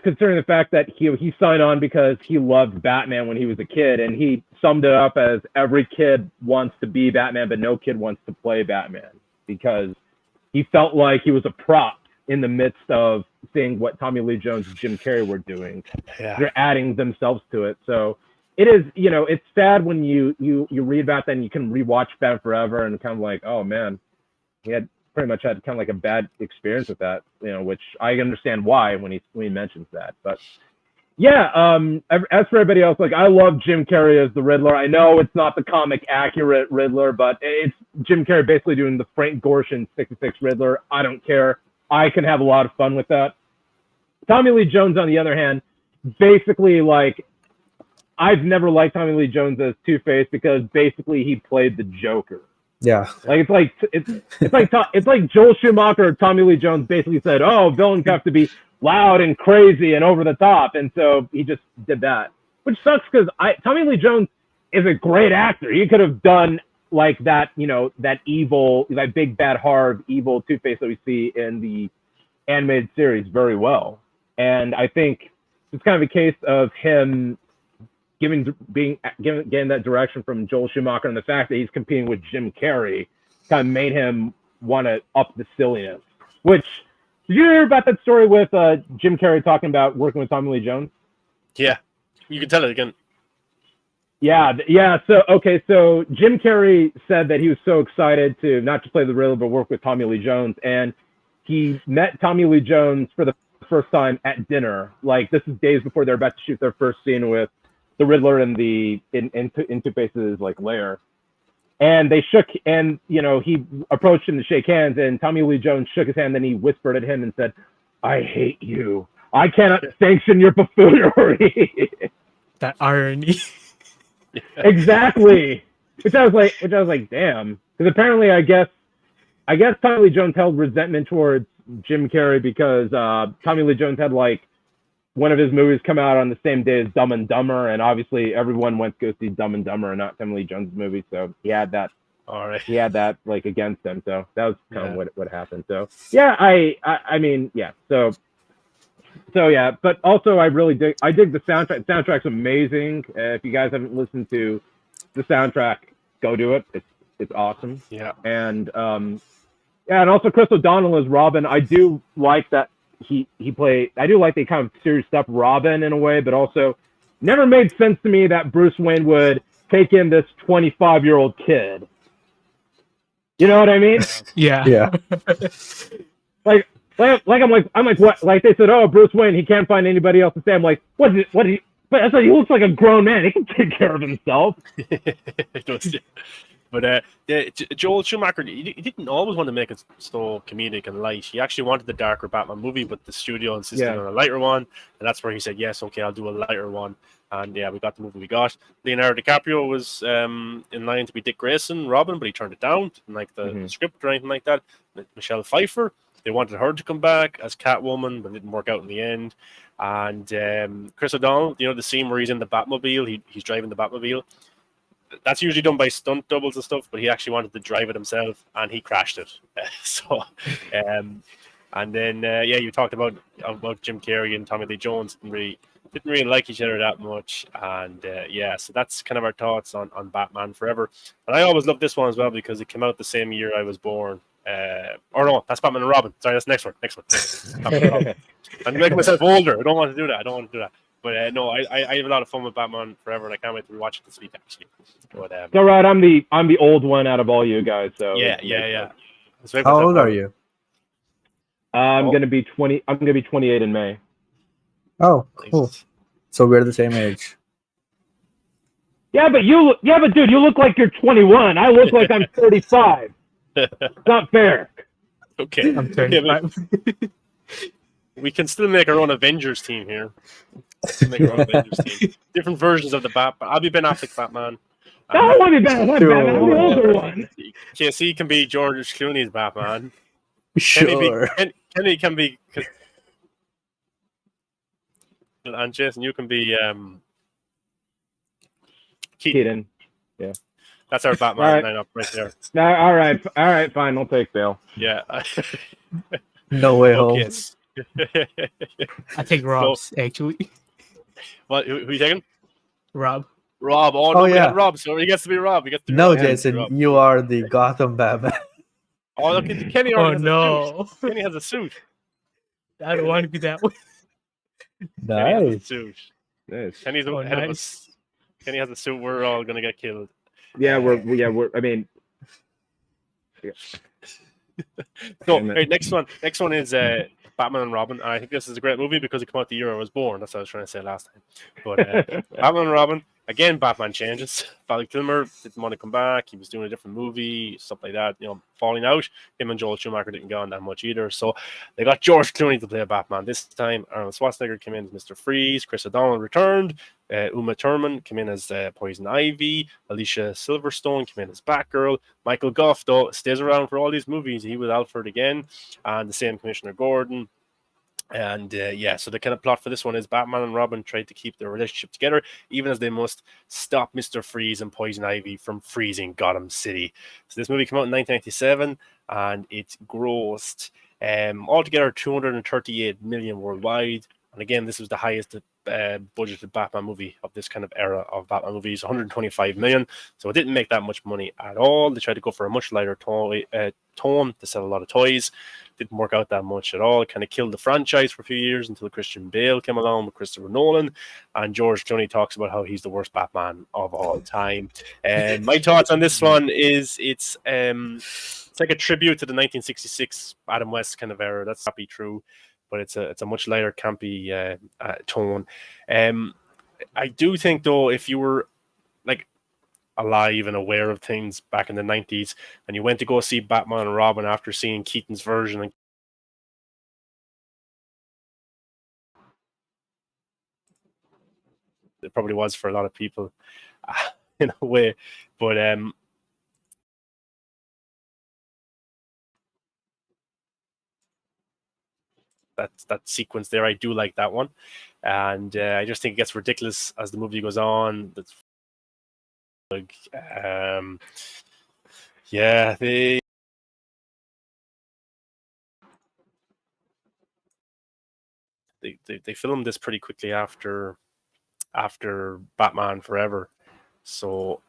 considering the fact that he signed on because he loved Batman when he was a kid, and he summed it up as every kid wants to be Batman, but no kid wants to play Batman because he felt like he was a prop in the midst of seeing what Tommy Lee Jones and Jim Carrey were doing. Yeah. They're adding themselves to it. So it is, it's sad when you read about that and you can rewatch Batman Forever and kind of like, oh man, he had pretty much had kind of like a bad experience with that, which I understand why when he mentions that. But yeah, as for everybody else, like I love Jim Carrey as the Riddler. I know it's not the comic accurate Riddler, but it's Jim Carrey basically doing the Frank Gorshin 66 Riddler. I don't care. I can have a lot of fun with that. Tommy Lee Jones, on the other hand, basically like I've never liked Tommy Lee Jones as Two-Face because basically he played the Joker. Yeah, like it's like Joel Schumacher or Tommy Lee Jones basically said, "Oh, villains have to be loud and crazy and over the top," and so he just did that, which sucks because Tommy Lee Jones is a great actor. He could have done like that, that evil, that big bad hard evil Two-Face that we see in the animated series very well, and I think it's kind of a case of him getting that direction from Joel Schumacher, and the fact that he's competing with Jim Carrey kind of made him want to up the silliness. Which, did you hear about that story with Jim Carrey talking about working with Tommy Lee Jones? Yeah, you can tell it again. Yeah. So Jim Carrey said that he was so excited to not just play the Riddler but work with Tommy Lee Jones, and he met Tommy Lee Jones for the first time at dinner. Like this is days before they're about to shoot their first scene with the Riddler in Two-Face's like lair, and they shook, and he approached him to shake hands, and Tommy Lee Jones shook his hand, then he whispered at him and said, "I hate you. I cannot sanction your buffoonery." That irony. Exactly. Which I was like, damn. Because apparently, I guess Tommy Lee Jones held resentment towards Jim Carrey because Tommy Lee Jones had like one of his movies come out on the same day as Dumb and Dumber, and obviously everyone went to go see Dumb and Dumber and not Tommy Lee Jones' movie, so he had that. All right. He had that like against him, so that was kind of what happened. So yeah, I mean yeah, so yeah, but also I dig the soundtrack. The soundtrack's amazing. If you guys haven't listened to the soundtrack, go do it. It's awesome. Yeah. And and also Chris O'Donnell as Robin. I do like that. I do like the kind of serious stuff Robin in a way, but also never made sense to me that Bruce Wayne would take in this 25-year-old kid. You know what I mean? Yeah. like I'm like what? Like they said, oh, Bruce Wayne, he can't find anybody else to say. I'm like, what did he? But I said he looks like a grown man. He can take care of himself. But Joel Schumacher, he didn't always want to make it so comedic and light. He actually wanted the darker Batman movie, but the studio insisted on a lighter one, and that's where he said, yes, okay, I'll do a lighter one. And yeah, we got the movie we got. Leonardo Dicaprio was in line to be Dick Grayson, Robin, but he turned it down, didn't like the script or anything like that. Michelle Pfeiffer, they wanted her to come back as Catwoman, but it didn't work out in the end. And Chris O'Donnell, the scene where he's in the Batmobile, he's driving the Batmobile. That's usually done by stunt doubles and stuff, but he actually wanted to drive it himself, and he crashed it. And then you talked about Jim Carrey and Tommy Lee Jones didn't really like each other that much, and so that's kind of our thoughts on Batman Forever. And I always loved this one as well because it came out the same year I was born. Or no, that's Batman and Robin. Sorry, that's the next one. Batman and Robin. I'm making myself older. I don't want to do that. But no, I have a lot of fun with Batman Forever, and I can't wait to rewatch it this week actually. But it's all right. I'm the old one out of all you guys. So yeah. How old are you? I'm gonna be 20. I'm gonna be 28 in May. Oh, cool. So we're the same age. Yeah, but dude, you look like you're 21. I look like I'm 35. It's not fair. Okay. I'm 35. We can still make our own Avengers team here. Different versions of the Batman. I'll be Ben Affleck Batman. I don't want to be Batman. I'm the older one. KC can be George Clooney's Batman. Sure. Kenny can be, and Jason, you can be Keaton. Yeah, that's our Batman lineup right there. All right, fine. I'll take Bale. Yeah. No way home. I take Rob's actually. What? Who are you taking? Rob. Oh no, we had Rob, so he gets to be Rob. No, Jason, you are the Gotham Batman. Oh, look, Kenny already has a suit. Kenny has a suit. I don't want to be that way. Nice. Nice. Kenny's head of us. Kenny has a suit. We're all gonna get killed. Yeah, we're. I mean. Yeah. So, next one is Batman and Robin. And I think this is a great movie because it came out the year I was born. That's what I was trying to say last time. But Batman and Robin. Again, Batman changes. Val Kilmer didn't want to come back. He was doing a different movie, stuff like that. Falling out. Him and Joel Schumacher didn't go on that much either. So they got George Clooney to play Batman. This time, Arnold Schwarzenegger came in as Mr. Freeze. Chris O'Donnell returned. Uma Thurman came in as Poison Ivy. Alicia Silverstone came in as Batgirl. Michael Gough, though, stays around for all these movies. He was Alfred again. And the same Commissioner Gordon. And so the kind of plot for this one is Batman and Robin tried to keep their relationship together, even as they must stop Mr. Freeze and Poison Ivy from freezing Gotham City. So this movie came out in 1997, and it grossed altogether $238 million worldwide. And again, this was the highest budgeted Batman movie of this kind of era of Batman movies, $125 million. So it didn't make that much money at all. They tried to go for a much lighter tone to sell a lot of toys. Didn't work out that much at all. It kind of killed the franchise for a few years until Christian Bale came along with Christopher Nolan, and George Clooney talks about how he's the worst Batman of all time. And my thoughts on this one is it's like a tribute to the 1966 Adam West kind of era. That's not be true, but it's a much lighter, campy tone. I do think though, if you were like alive and aware of things back in the 90s and you went to go see Batman and Robin after seeing Keaton's version, and it probably was for a lot of people in a way, but that sequence there, I do like that one, and I just think it gets ridiculous as the movie goes on. That's like they filmed this pretty quickly after Batman Forever, so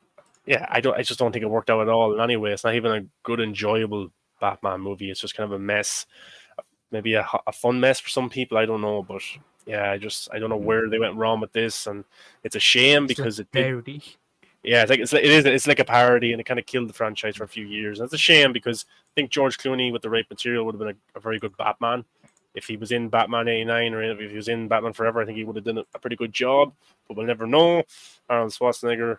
I just don't think it worked out at all in any way. It's not even a good, enjoyable Batman movie. It's just kind of a mess, maybe a fun mess for some people, I don't know, but I don't know where they went wrong with this, and it's a shame because it did. Yeah, it's like a parody, and it kind of killed the franchise for a few years. And it's a shame because I think George Clooney with the right material would have been a very good Batman. If he was in Batman 89 or if he was in Batman Forever, I think he would have done a pretty good job, but we'll never know. Arnold Schwarzenegger,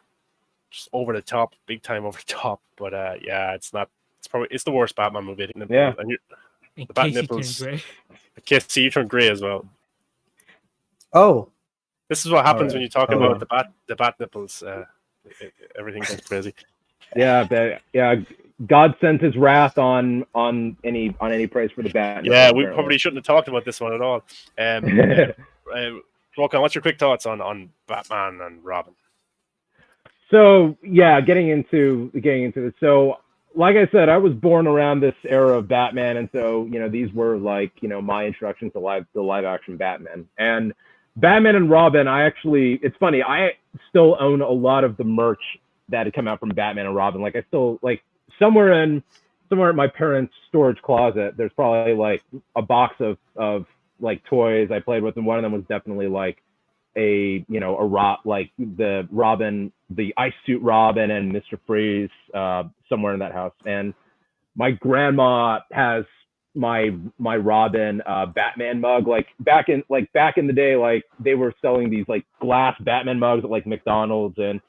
just over the top, big time over the top. But it's the worst Batman movie. Yeah. And the bat nipples. Casey, you turned grey as well. Oh. This is what happens when you talk about the bat nipples. Everything goes crazy. God sent his wrath on any praise for the bat. Yeah, we probably shouldn't have talked about this one at all. Rokan, what's your quick thoughts on Batman and Robin? So getting into this. So like I said, I was born around this era of Batman, and so these were like my introduction to the live action Batman. And Batman and Robin, it's funny, I still own a lot of the merch that had come out from Batman and Robin. Like I still like somewhere in my parents' storage closet, there's probably like a box of like toys I played with, and one of them was definitely like a like the Robin, the ice suit Robin and Mr. Freeze somewhere in that house. And my grandma has my Robin Batman mug. Like back in the day, like they were selling these like glass Batman mugs at like McDonald's, and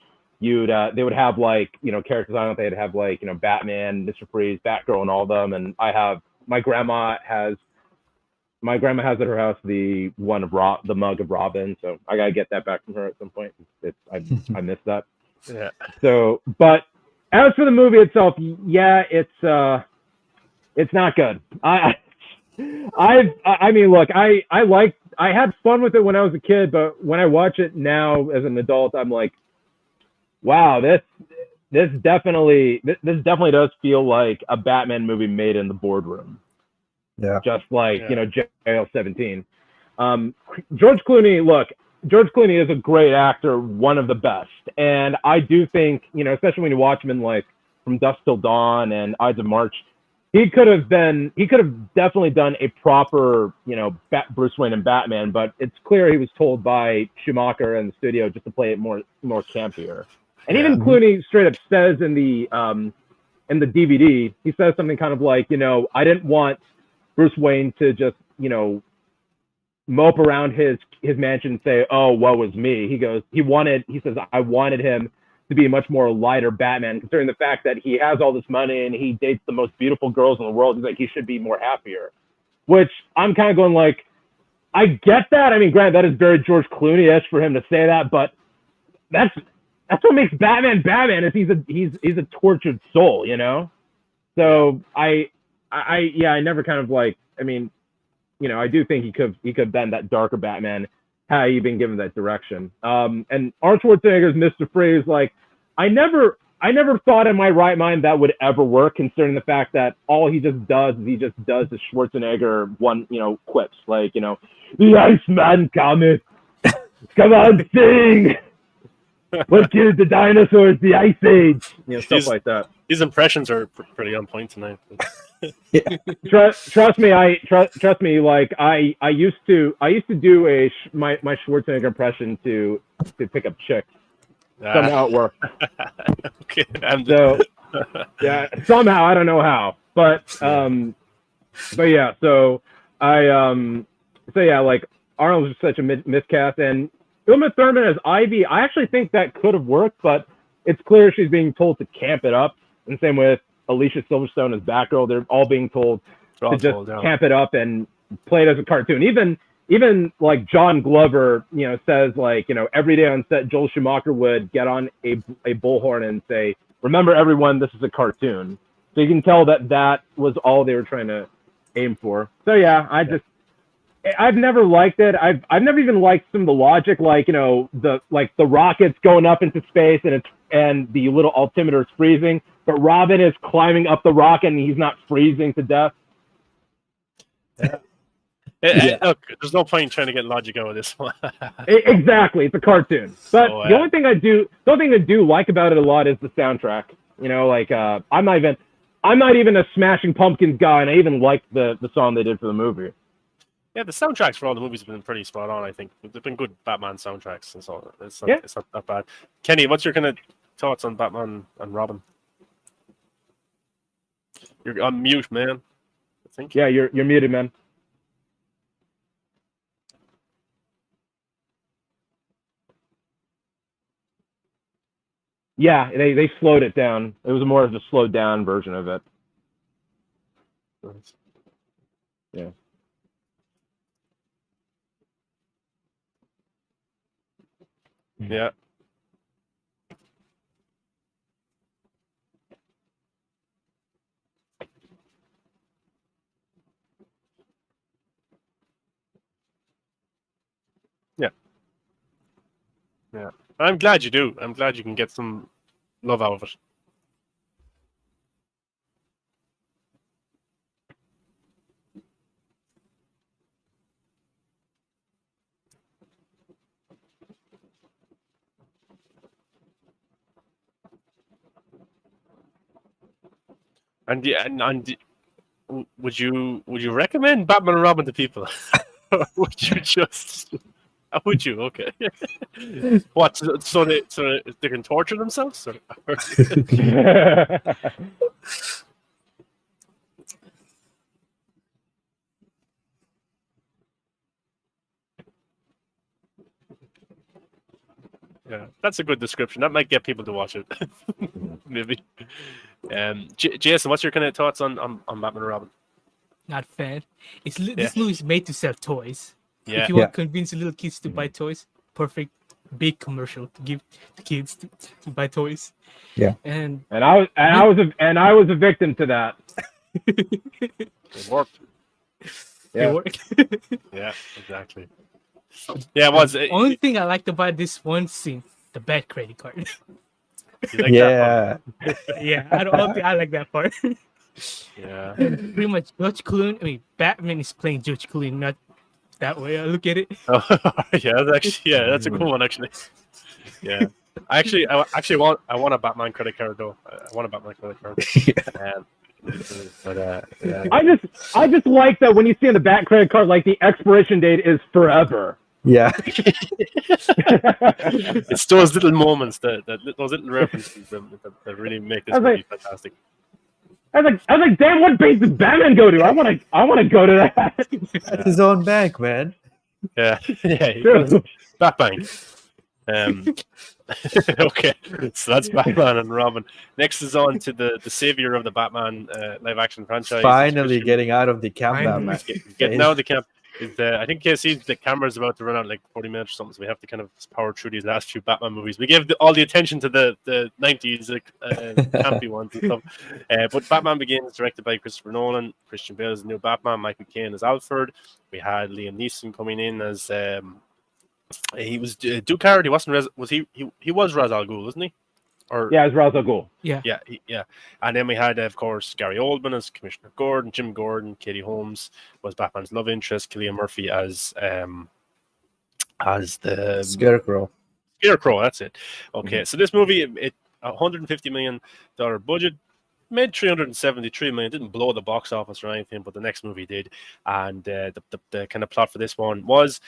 they would have like characters on it. They'd have like Batman, Mr. Freeze, Batgirl, and all of them. And my grandma has at her house the mug of Robin, so I gotta get that back from her at some point. I miss that. Yeah. So, but as for the movie itself, yeah, it's not good. I mean, look, I had fun with it when I was a kid, but when I watch it now as an adult, I'm like, wow, this definitely does feel like a Batman movie made in the boardroom. Yeah. Just like, JL 17. George Clooney is a great actor, one of the best. And I do think, especially when you watch him in like From Dusk Till Dawn and Ides of March, he could have definitely done a proper, Bruce Wayne and Batman, but it's clear he was told by Schumacher and the studio just to play it more campier. And even Clooney straight up says in the DVD, he says something kind of like, I didn't want Bruce Wayne to just, mope around his mansion and say, "Oh, woe was me." He says, I wanted him to be a much more lighter Batman, considering the fact that he has all this money and he dates the most beautiful girls in the world. He's like, he should be more happier. Which I'm kind of going like, I get that. I mean, granted, that is very George Clooney-ish for him to say that, but that's what makes Batman Batman, is he's a tortured soul, So I never kind of like, I mean, I do think he could have done that darker Batman had he been given that direction. And Arnold Schwarzenegger's Mr. Freeze, like, I never thought in my right mind that would ever work, considering the fact that all he just does is the Schwarzenegger quips, like, the Iceman cometh. Come on, sing. What killed the dinosaurs? The Ice Age. Stuff like that. His impressions are pretty on point tonight. Trust me. Like I used to do my Schwarzenegger impression to pick up chicks. Somehow it worked. Okay. So yeah, somehow I don't know how, but yeah. So like Arnold was such a miscast, and Uma Thurman as Ivy, I actually think that could have worked, but it's clear she's being told to camp it up. And same with Alicia Silverstone as Batgirl. They're all being told to just camp it up and play it as a cartoon. Even like John Glover, says like, every day on set, Joel Schumacher would get on a bullhorn and say, "Remember everyone, this is a cartoon." So you can tell that was all they were trying to aim for. So yeah, I've never liked it. I've never even liked some of the logic, like the rockets going up into space and the little altimeter is freezing, but Robin is climbing up the rocket and he's not freezing to death. Look, there's no point in trying to get logic out of this one. Exactly, it's a cartoon. But the only thing I do like about it a lot is the soundtrack. I'm not even a Smashing Pumpkins guy, and I even liked the song they did for the movie. Yeah, the soundtracks for all the movies have been pretty spot on, I think. They've been good Batman soundtracks, and so it's not that bad. Kenny, what's your kind of thoughts on Batman and Robin? You're on mute, man. I think. Yeah, you're muted, man. Yeah, they slowed it down. It was more of a slowed down version of it. Nice. Yeah. Yeah. Yeah. Yeah. I'm glad you do. I'm glad you can get some love out of it. And would you recommend Batman and Robin to people? Or would you just? Would you? Okay. What? So they can torture themselves? Or... Yeah, that's a good description. That might get people to watch it. Maybe. Jason, what's your kind of thoughts on Batman and Robin? Not a fan. This movie is made to sell toys. Yeah. If you want to convince little kids to buy toys, perfect big commercial to give the kids to buy toys. Yeah. And I was a victim to that. It worked. Yeah. It worked. Yeah, exactly. Yeah, it was. Only thing I liked about this one scene, the bad credit card. You like Yeah. Yeah, I don't think I like that part. Yeah. Pretty much Judge Clooney. I mean, Batman is playing Judge Clooney, not that way I look at it. Oh, yeah, that's a cool one actually. Yeah, I want a Batman credit card though. I want a Batman credit card. But yeah. I just like that when you see on the back credit card, like the expiration date is forever. Yeah. It's those little moments those little references that really make this movie fantastic. I was like, damn, what base does Batman go to? I want to go to that. That's his own bank, man. Yeah, yeah. Batman. Okay, so that's Batman and Robin. Next is on to the savior of the Batman live action franchise. Finally getting out of the camp, Batman. Getting out of the camp. I think the camera's about to run out in like 40 minutes or something, so we have to kind of power through these last few Batman movies. We gave all the attention to the 90s campy ones and stuff. But Batman Begins, directed by Christopher Nolan. Christian Bale is the new Batman. Michael Caine as Alfred. We had Liam Neeson coming in as he was Duke Carrey. He wasn't he was Ra's al Ghul, wasn't he? Yeah, it's Ra's al Ghul. Yeah. And then we had, of course, Gary Oldman as Commissioner Gordon, Jim Gordon, Katie Holmes was Batman's love interest, Killian Murphy as the Scarecrow. That's it. Okay, so this movie, it $150 million budget, made $373 million. Didn't blow the box office or anything, but the next movie did. And the kind of plot for this one was,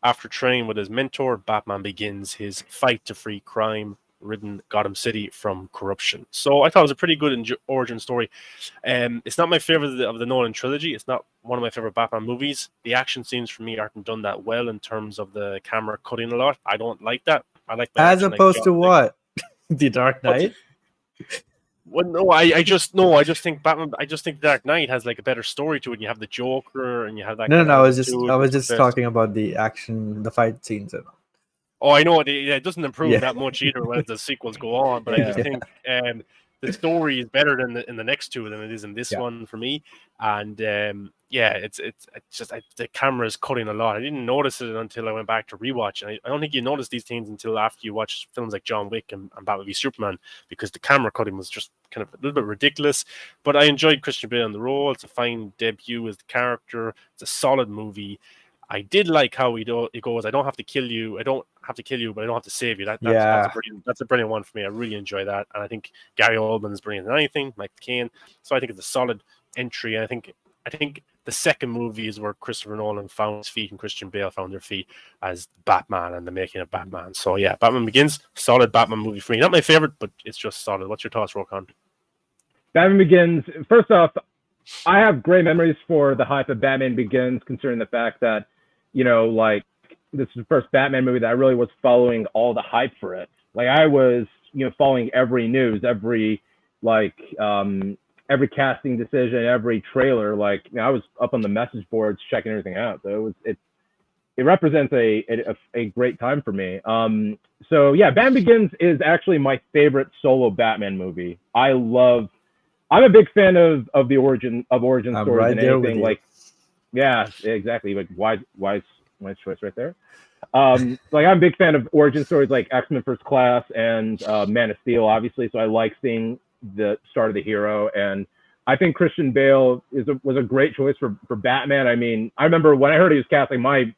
after training with his mentor, Batman begins his fight to free crime-ridden Gotham City from corruption. So I thought it was a pretty good origin story. It's not my favorite of the Nolan trilogy. It's not one of my favorite Batman movies. The action scenes for me aren't done that well in terms of the camera cutting a lot. I don't like that. I like my As action opposed to what? The Dark Knight? Well, no, I just think Batman. I just think Dark Knight has like a better story to it. And you have the Joker, and you have that. No. I was just talking about the action, the fight scenes. And all. Oh, I know it doesn't improve that much either when the sequels go on. But I just think the story is better in the next two than it is in this one for me. And it's just the camera is cutting a lot. I didn't notice it until I went back to rewatch. And I don't think you notice these things until after you watch films like John Wick and Batman v Superman, because the camera cutting was just kind of a little bit ridiculous. But I enjoyed Christian Bale in the role. It's a fine debut as the character. It's a solid movie. I did like how it goes. I don't have to kill you. I don't have to kill you, but I don't have to save you. That's a brilliant one for me. I really enjoy that. And I think Gary Oldman is brilliant in anything, Mike Caine. So I think it's a solid entry. And I think the second movie is where Christopher Nolan found his feet and Christian Bale found their feet as Batman and the making of Batman. So yeah, Batman Begins, solid Batman movie for me. Not my favorite, but it's just solid. What's your thoughts, Rokan? Batman Begins. First off, I have great memories for the hype of Batman Begins, considering the fact that, like, this is the first Batman movie that I really was following all the hype for it. Like, I was, following every news, every casting decision, every trailer. Like, I was up on the message boards checking everything out. So it represents a great time for me. So yeah, Batman Begins is actually my favorite solo Batman movie. I'm a big fan of the origin stories right and there anything with like. Yeah, exactly. Like wise choice right there. I'm a big fan of origin stories like X-Men First Class and Man of Steel, obviously. So I like seeing the start of the hero, and I think Christian Bale was a great choice for Batman. I mean, I remember when I heard he was casting, my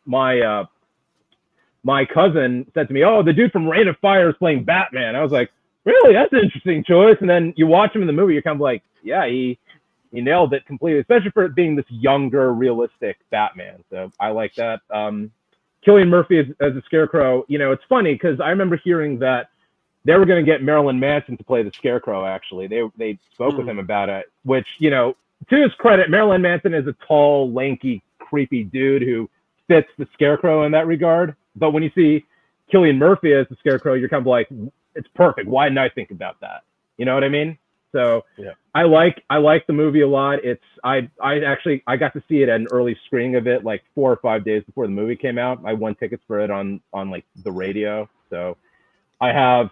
cousin said to me, "Oh, the dude from Reign of Fire is playing Batman." I was like, "Really? That's an interesting choice." And then you watch him in the movie, you're kind of like, "Yeah, he he nailed it completely, especially for it being this younger, realistic Batman. So I like that. Cillian Murphy as a Scarecrow, it's funny because I remember hearing that they were going to get Marilyn Manson to play the Scarecrow. Actually, they spoke with him about it, which to his credit, Marilyn Manson is a tall, lanky, creepy dude who fits the Scarecrow in that regard. But when you see Cillian Murphy as the Scarecrow, you're kind of like, it's perfect. Why didn't I think about that? You know what I mean? So yeah. I like the movie a lot. I got to see it at an early screening of it like 4 or 5 days before the movie came out. I won tickets for it on like the radio. So I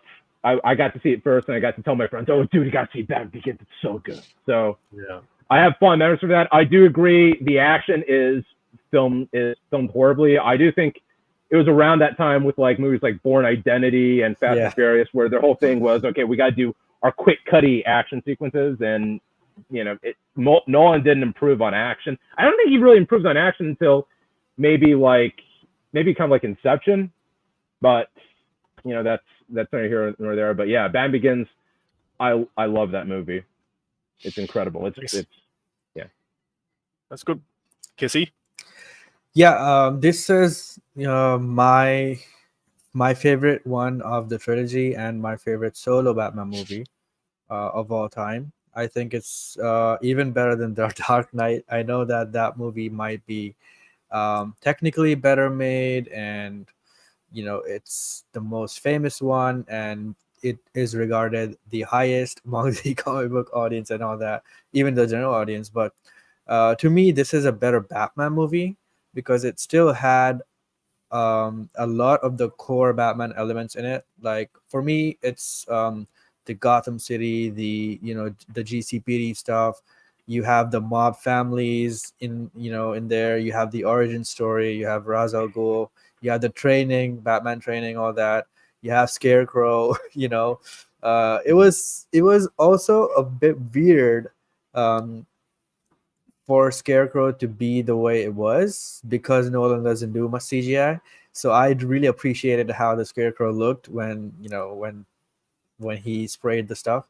got to see it first, and I got to tell my friends, "Oh, dude, you got to see Batman Begins. It's so good." So yeah, I have fond memories for that. I do agree the action is filmed horribly. I do think it was around that time with like movies like Bourne Identity and Fast and Furious, where their whole thing was, okay, we got to do our quick cutty action sequences, and Nolan didn't improve on action. I don't think he really improved on action until maybe kind of like Inception, but that's neither here nor there. But yeah, Batman Begins, I love that movie. It's incredible. It's that's good. Kissy. Yeah, this is my favorite one of the trilogy and my favorite solo Batman movie of all time. I think it's even better than The Dark Knight. I know that movie might be technically better made, and it's the most famous one, and it is regarded the highest among the comic book audience and all that, even the general audience. But to me, this is a better Batman movie because it still had a lot of the core Batman elements in it. Like for me, it's the Gotham City, the GCPD stuff. You have the mob families in there. You have the origin story. You have Ra's al Ghul. You have the training, Batman training, all that. You have Scarecrow. It was also a bit weird for Scarecrow to be the way it was because Nolan doesn't do much CGI. So I really appreciated how the Scarecrow looked when he sprayed the stuff.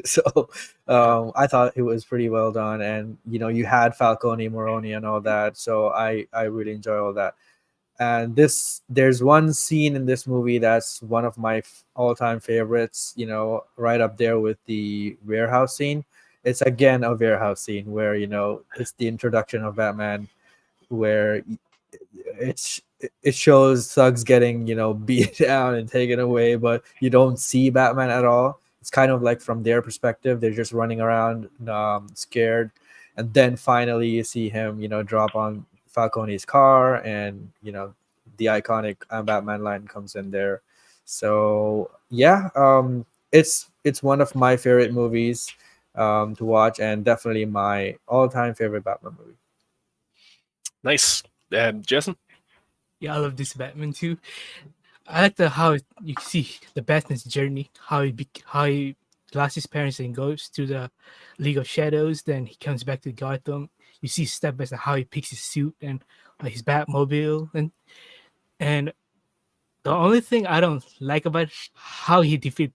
So I thought it was pretty well done, and you had Falcone, Moroni, and all that. So I really enjoy all that. And there's one scene in this movie that's one of my all-time favorites. Right up there with the warehouse scene. It's again a warehouse scene where it's the introduction of Batman, where it shows thugs getting beat down and taken away, but you don't see Batman at all. It's kind of like from their perspective, they're just running around scared, and then finally you see him drop on Falcone's car, and the iconic Batman line comes in there. So yeah, it's one of my favorite movies to watch, and definitely my all-time favorite Batman movie. Nice. Jason? Yeah, I love this Batman too. I like how you see the Batman's journey, how he lost his parents and goes to the League of Shadows. Then he comes back to Gotham. You see step by step how he picks his suit and his Batmobile, and the only thing I don't like about how he defeat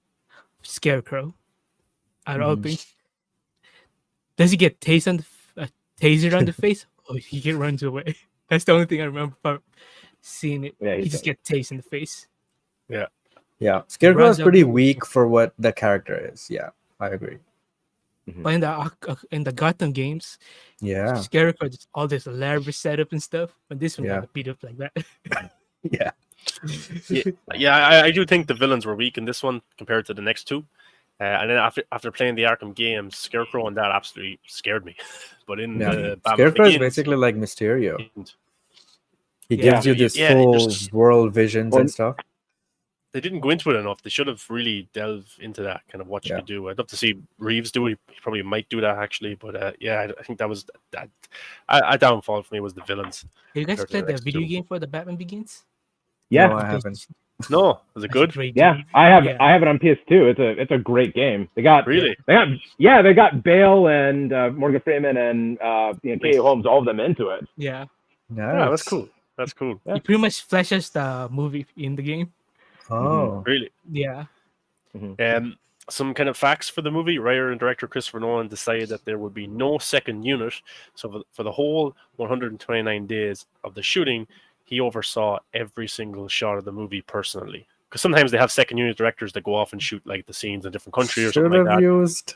Scarecrow, I don't think. Does he get tasered on the face, or he runs away? That's the only thing I remember about seeing it. Yeah, he just get tased in the face. Yeah. Scarecrow is Runs up- pretty weak for what the character is. Yeah, I agree. But in the Gotham games, Yeah. Scarecrow just all this elaborate setup and stuff. But this one got beat up like that. Yeah. I do think the villains were weak in this one compared to the next two. And then after playing the Arkham games, Scarecrow and that absolutely scared me. But in the Batman Scarecrow is Begins, basically like Mysterio. He Yeah. gives you this Yeah, full just- world visions and stuff. they didn't go into it enough. They should have really delved into that kind of what you could do. I'd love to see Reeves do it. He probably might do that actually, but I think that was that. A downfall for me was the villains. Have you guys compared to played the next video two. game for the Batman Begins? Yeah, No, I haven't. No, was it That's a good? great yeah, game. I have Yeah. it on PS2. It's a great game. They got Really? they got Bale and Morgan Freeman and Katie Holmes, all of them into it. Yeah. Nice. Yeah, that's cool. That's cool. Yeah. He pretty much flashes the movie in the game. Oh. Really. Yeah. some kind of facts for the movie. Writer and director Christopher Nolan decided that there would be no second unit. So for the whole 129 days of the shooting, he oversaw every single shot of the movie personally. Because sometimes they have second unit directors that go off and shoot like the scenes in a different country or Should something like have that. used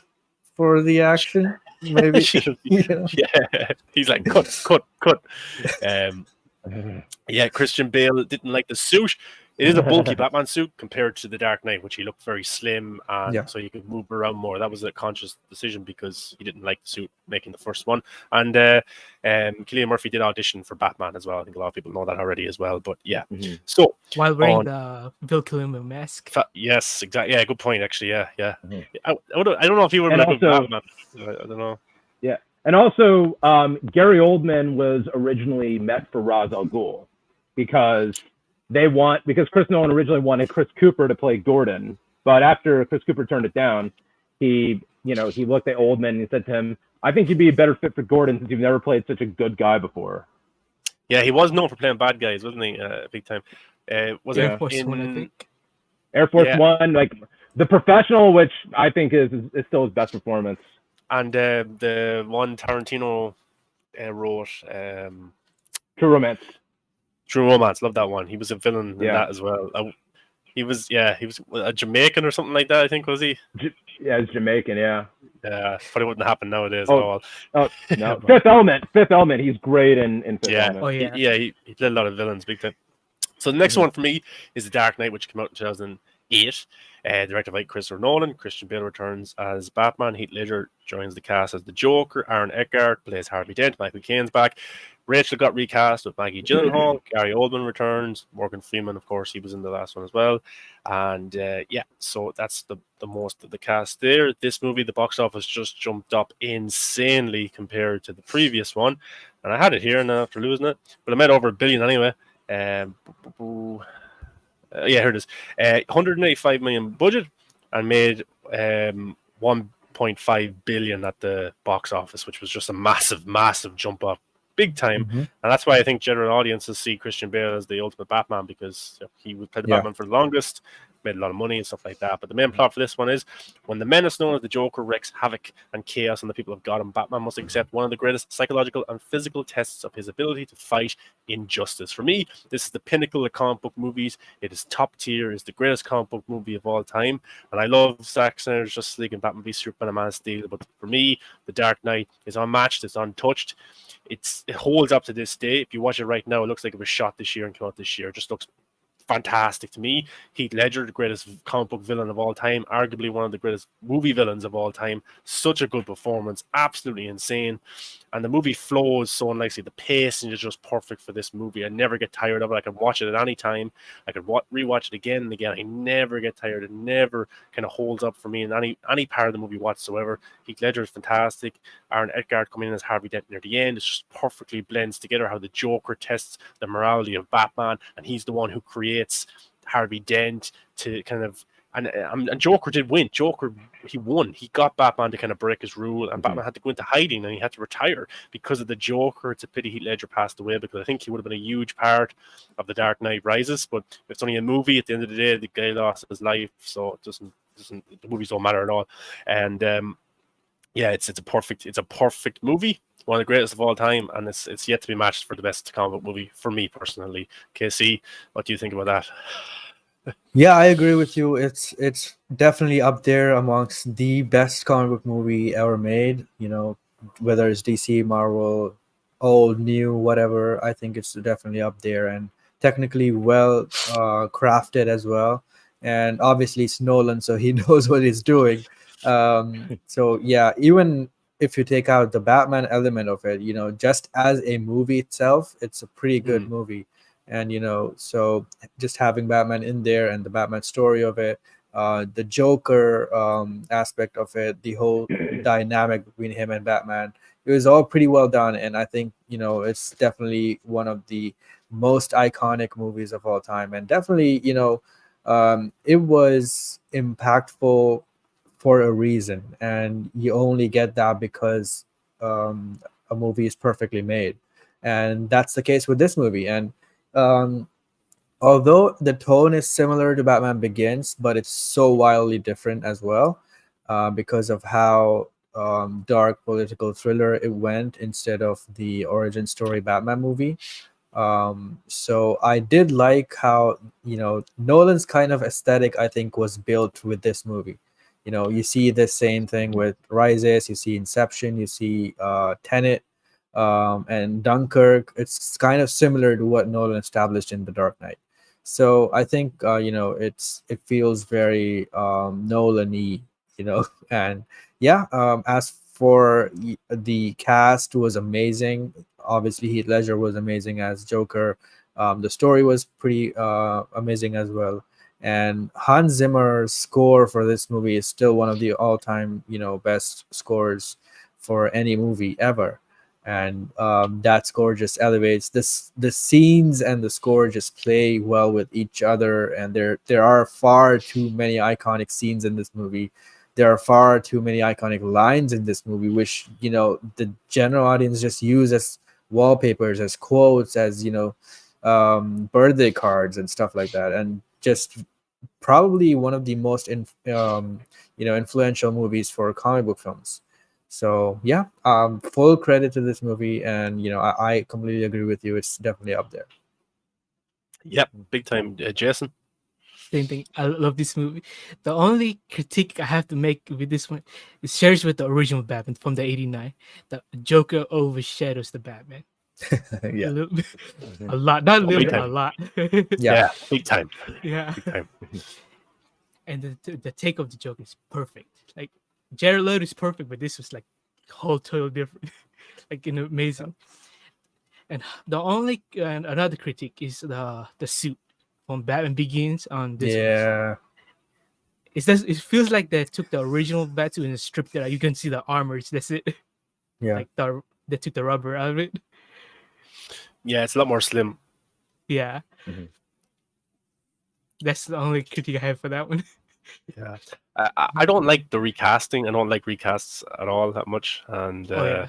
for the action, maybe. Yeah, he's like cut. Yeah, Christian Bale didn't like the suit. It is a bulky Batman suit compared to the Dark Knight, which he looked very slim, and so you could move around more. That was a conscious decision because he didn't like the suit making the first one. And Killian Murphy did audition for Batman as well. I think a lot of people know that already as well. But yeah, so while wearing the Val Kilmer mask. Yes, exactly. Yeah, good point. Actually, yeah. I don't know if he would have been a good Batman. I don't know. Yeah. And also, Gary Oldman was originally met for Ra's al Ghul because Chris Nolan originally wanted Chris Cooper to play Gordon, but after Chris Cooper turned it down, he looked at Oldman and he said to him, "I think you'd be a better fit for Gordon since you've never played such a good guy before." Yeah, he was known for playing bad guys, wasn't he? Big time. Was Air it Force One, I think. Air Force One, like The Professional, which I think is still his best performance. And the one Tarantino wrote, True Romance. True Romance, love that one. He was a villain in that as well. He was a Jamaican or something like that, I think, was he? Yeah, he's Jamaican, yeah. Probably wouldn't happen nowadays at all. Oh, no. Fifth Element, he's great in Fifth Element. Oh, yeah. He played a lot of villains, big time. So the next one for me is The Dark Knight, which came out in 2008. Directed by Christopher Nolan. Christian Bale returns as Batman. Heath Ledger joins the cast as the Joker. Aaron Eckhart plays Harvey Dent. Michael Caine's back. Rachel got recast with Maggie Gyllenhaal. Gary Oldman returns. Morgan Freeman, of course, he was in the last one as well. And so that's the most of the cast there. This movie, the box office just jumped up insanely compared to the previous one. And I had it here and after losing it, but it made over $1 billion anyway. Here it is. 185 million budget and made 1.5 billion at the box office, which was just a massive jump up, big time. And that's why I think general audiences see Christian Bale as the ultimate Batman, because he would play the Batman for the longest, made a lot of money and stuff like that. But the main plot for this one is when the menace known as the Joker wreaks havoc and chaos on the people of Gotham, Batman must accept one of the greatest psychological and physical tests of his ability to fight injustice. For me, this is the pinnacle of comic book movies. It is top tier. It's the greatest comic book movie of all time. And I love Zack Snyder's Justice League and Batman v Superman and Man of Steel. But for me, The Dark Knight is unmatched. It's untouched. It holds up to this day. If you watch it right now, it looks like it was shot this year and came out this year. It just looks fantastic to me. Heath Ledger, the greatest comic book villain of all time, arguably one of the greatest movie villains of all time. Such a good performance, absolutely insane. And the movie flows so nicely. The pacing is just perfect for this movie. I never get tired of it. I can watch it at any time. I could rewatch it again and again. I never get tired. It never kind of holds up for me in any part of the movie whatsoever. Heath Ledger is fantastic. Aaron Eckhart coming in as Harvey Dent near the end. It just perfectly blends together how the Joker tests the morality of Batman, and he's the one who creates Harvey Dent to kind of and Joker did win. Joker, he won. He got Batman to kind of break his rule, and Batman had to go into hiding and he had to retire because of the Joker. It's a pity Heath Ledger passed away, because I think he would have been a huge part of The Dark Knight Rises. But it's only a movie. At the end of the day, the guy lost his life, so it doesn't the movies don't matter at all. And it's a perfect movie. One of the greatest of all time, and it's yet to be matched for the best comic book movie for me personally. KC, what do you think about that? Yeah, I agree with you. It's definitely up there amongst the best comic book movie ever made. You know, whether it's DC, Marvel, old, new, whatever. I think it's definitely up there, and technically well crafted as well. And obviously it's Nolan, so he knows what he's doing. So yeah, even if you take out the Batman element of it, you know, just as a movie itself, it's a pretty good movie. And, you know, so just having Batman in there and the Batman story of it, the Joker aspect of it, the whole dynamic between him and Batman, it was all pretty well done. And I think, you know, it's definitely one of the most iconic movies of all time. And definitely, you know, it was impactful for a reason. And you only get that because a movie is perfectly made. And that's the case with this movie. And although the tone is similar to Batman Begins, but it's so wildly different as well, because of how dark political thriller it went instead of the origin story Batman movie. So I did like how, Nolan's kind of aesthetic, I think, was built with this movie. You see the same thing with Rises, you see Inception, you see Tenet, and Dunkirk. It's kind of similar to what Nolan established in The Dark Knight. So I think, it feels very Nolan-y, and yeah. As for the cast, was amazing. Obviously, Heath Ledger was amazing as Joker. The story was pretty amazing as well. And Hans Zimmer's score for this movie is still one of the all-time, best scores for any movie ever. And that score just elevates this. The scenes and the score just play well with each other. And there are far too many iconic scenes in this movie. There are far too many iconic lines in this movie, which the general audience just use as wallpapers, as quotes, as birthday cards and stuff like that. And just probably one of the most influential movies for comic book films. So yeah, full credit to this movie, and I completely agree with you. It's definitely up there. Yep, big time. Jason. Same thing. I love this movie. The only critique I have to make with this one is shares with the original Batman from the '89. The Joker overshadows the Batman. Yeah. A little bit, a lot, not a little big bit, a time. lot. Yeah. Big time. Yeah. Big time. And the take of the Joker is perfect. Like Jared Leto is perfect, but this was like whole total different, like amazing. And the only and another critique is the suit from Batman Begins on this one. Yeah. It feels like they took the original Batsuit and stripped it out. You can see the armors. That's it. Yeah. Like they took the rubber out of it. Yeah, it's a lot more slim. Yeah. Mhm. That's the only critique I have for that one. Yeah, I don't like the recasting. I don't like recasts at all that much. And Oh yeah.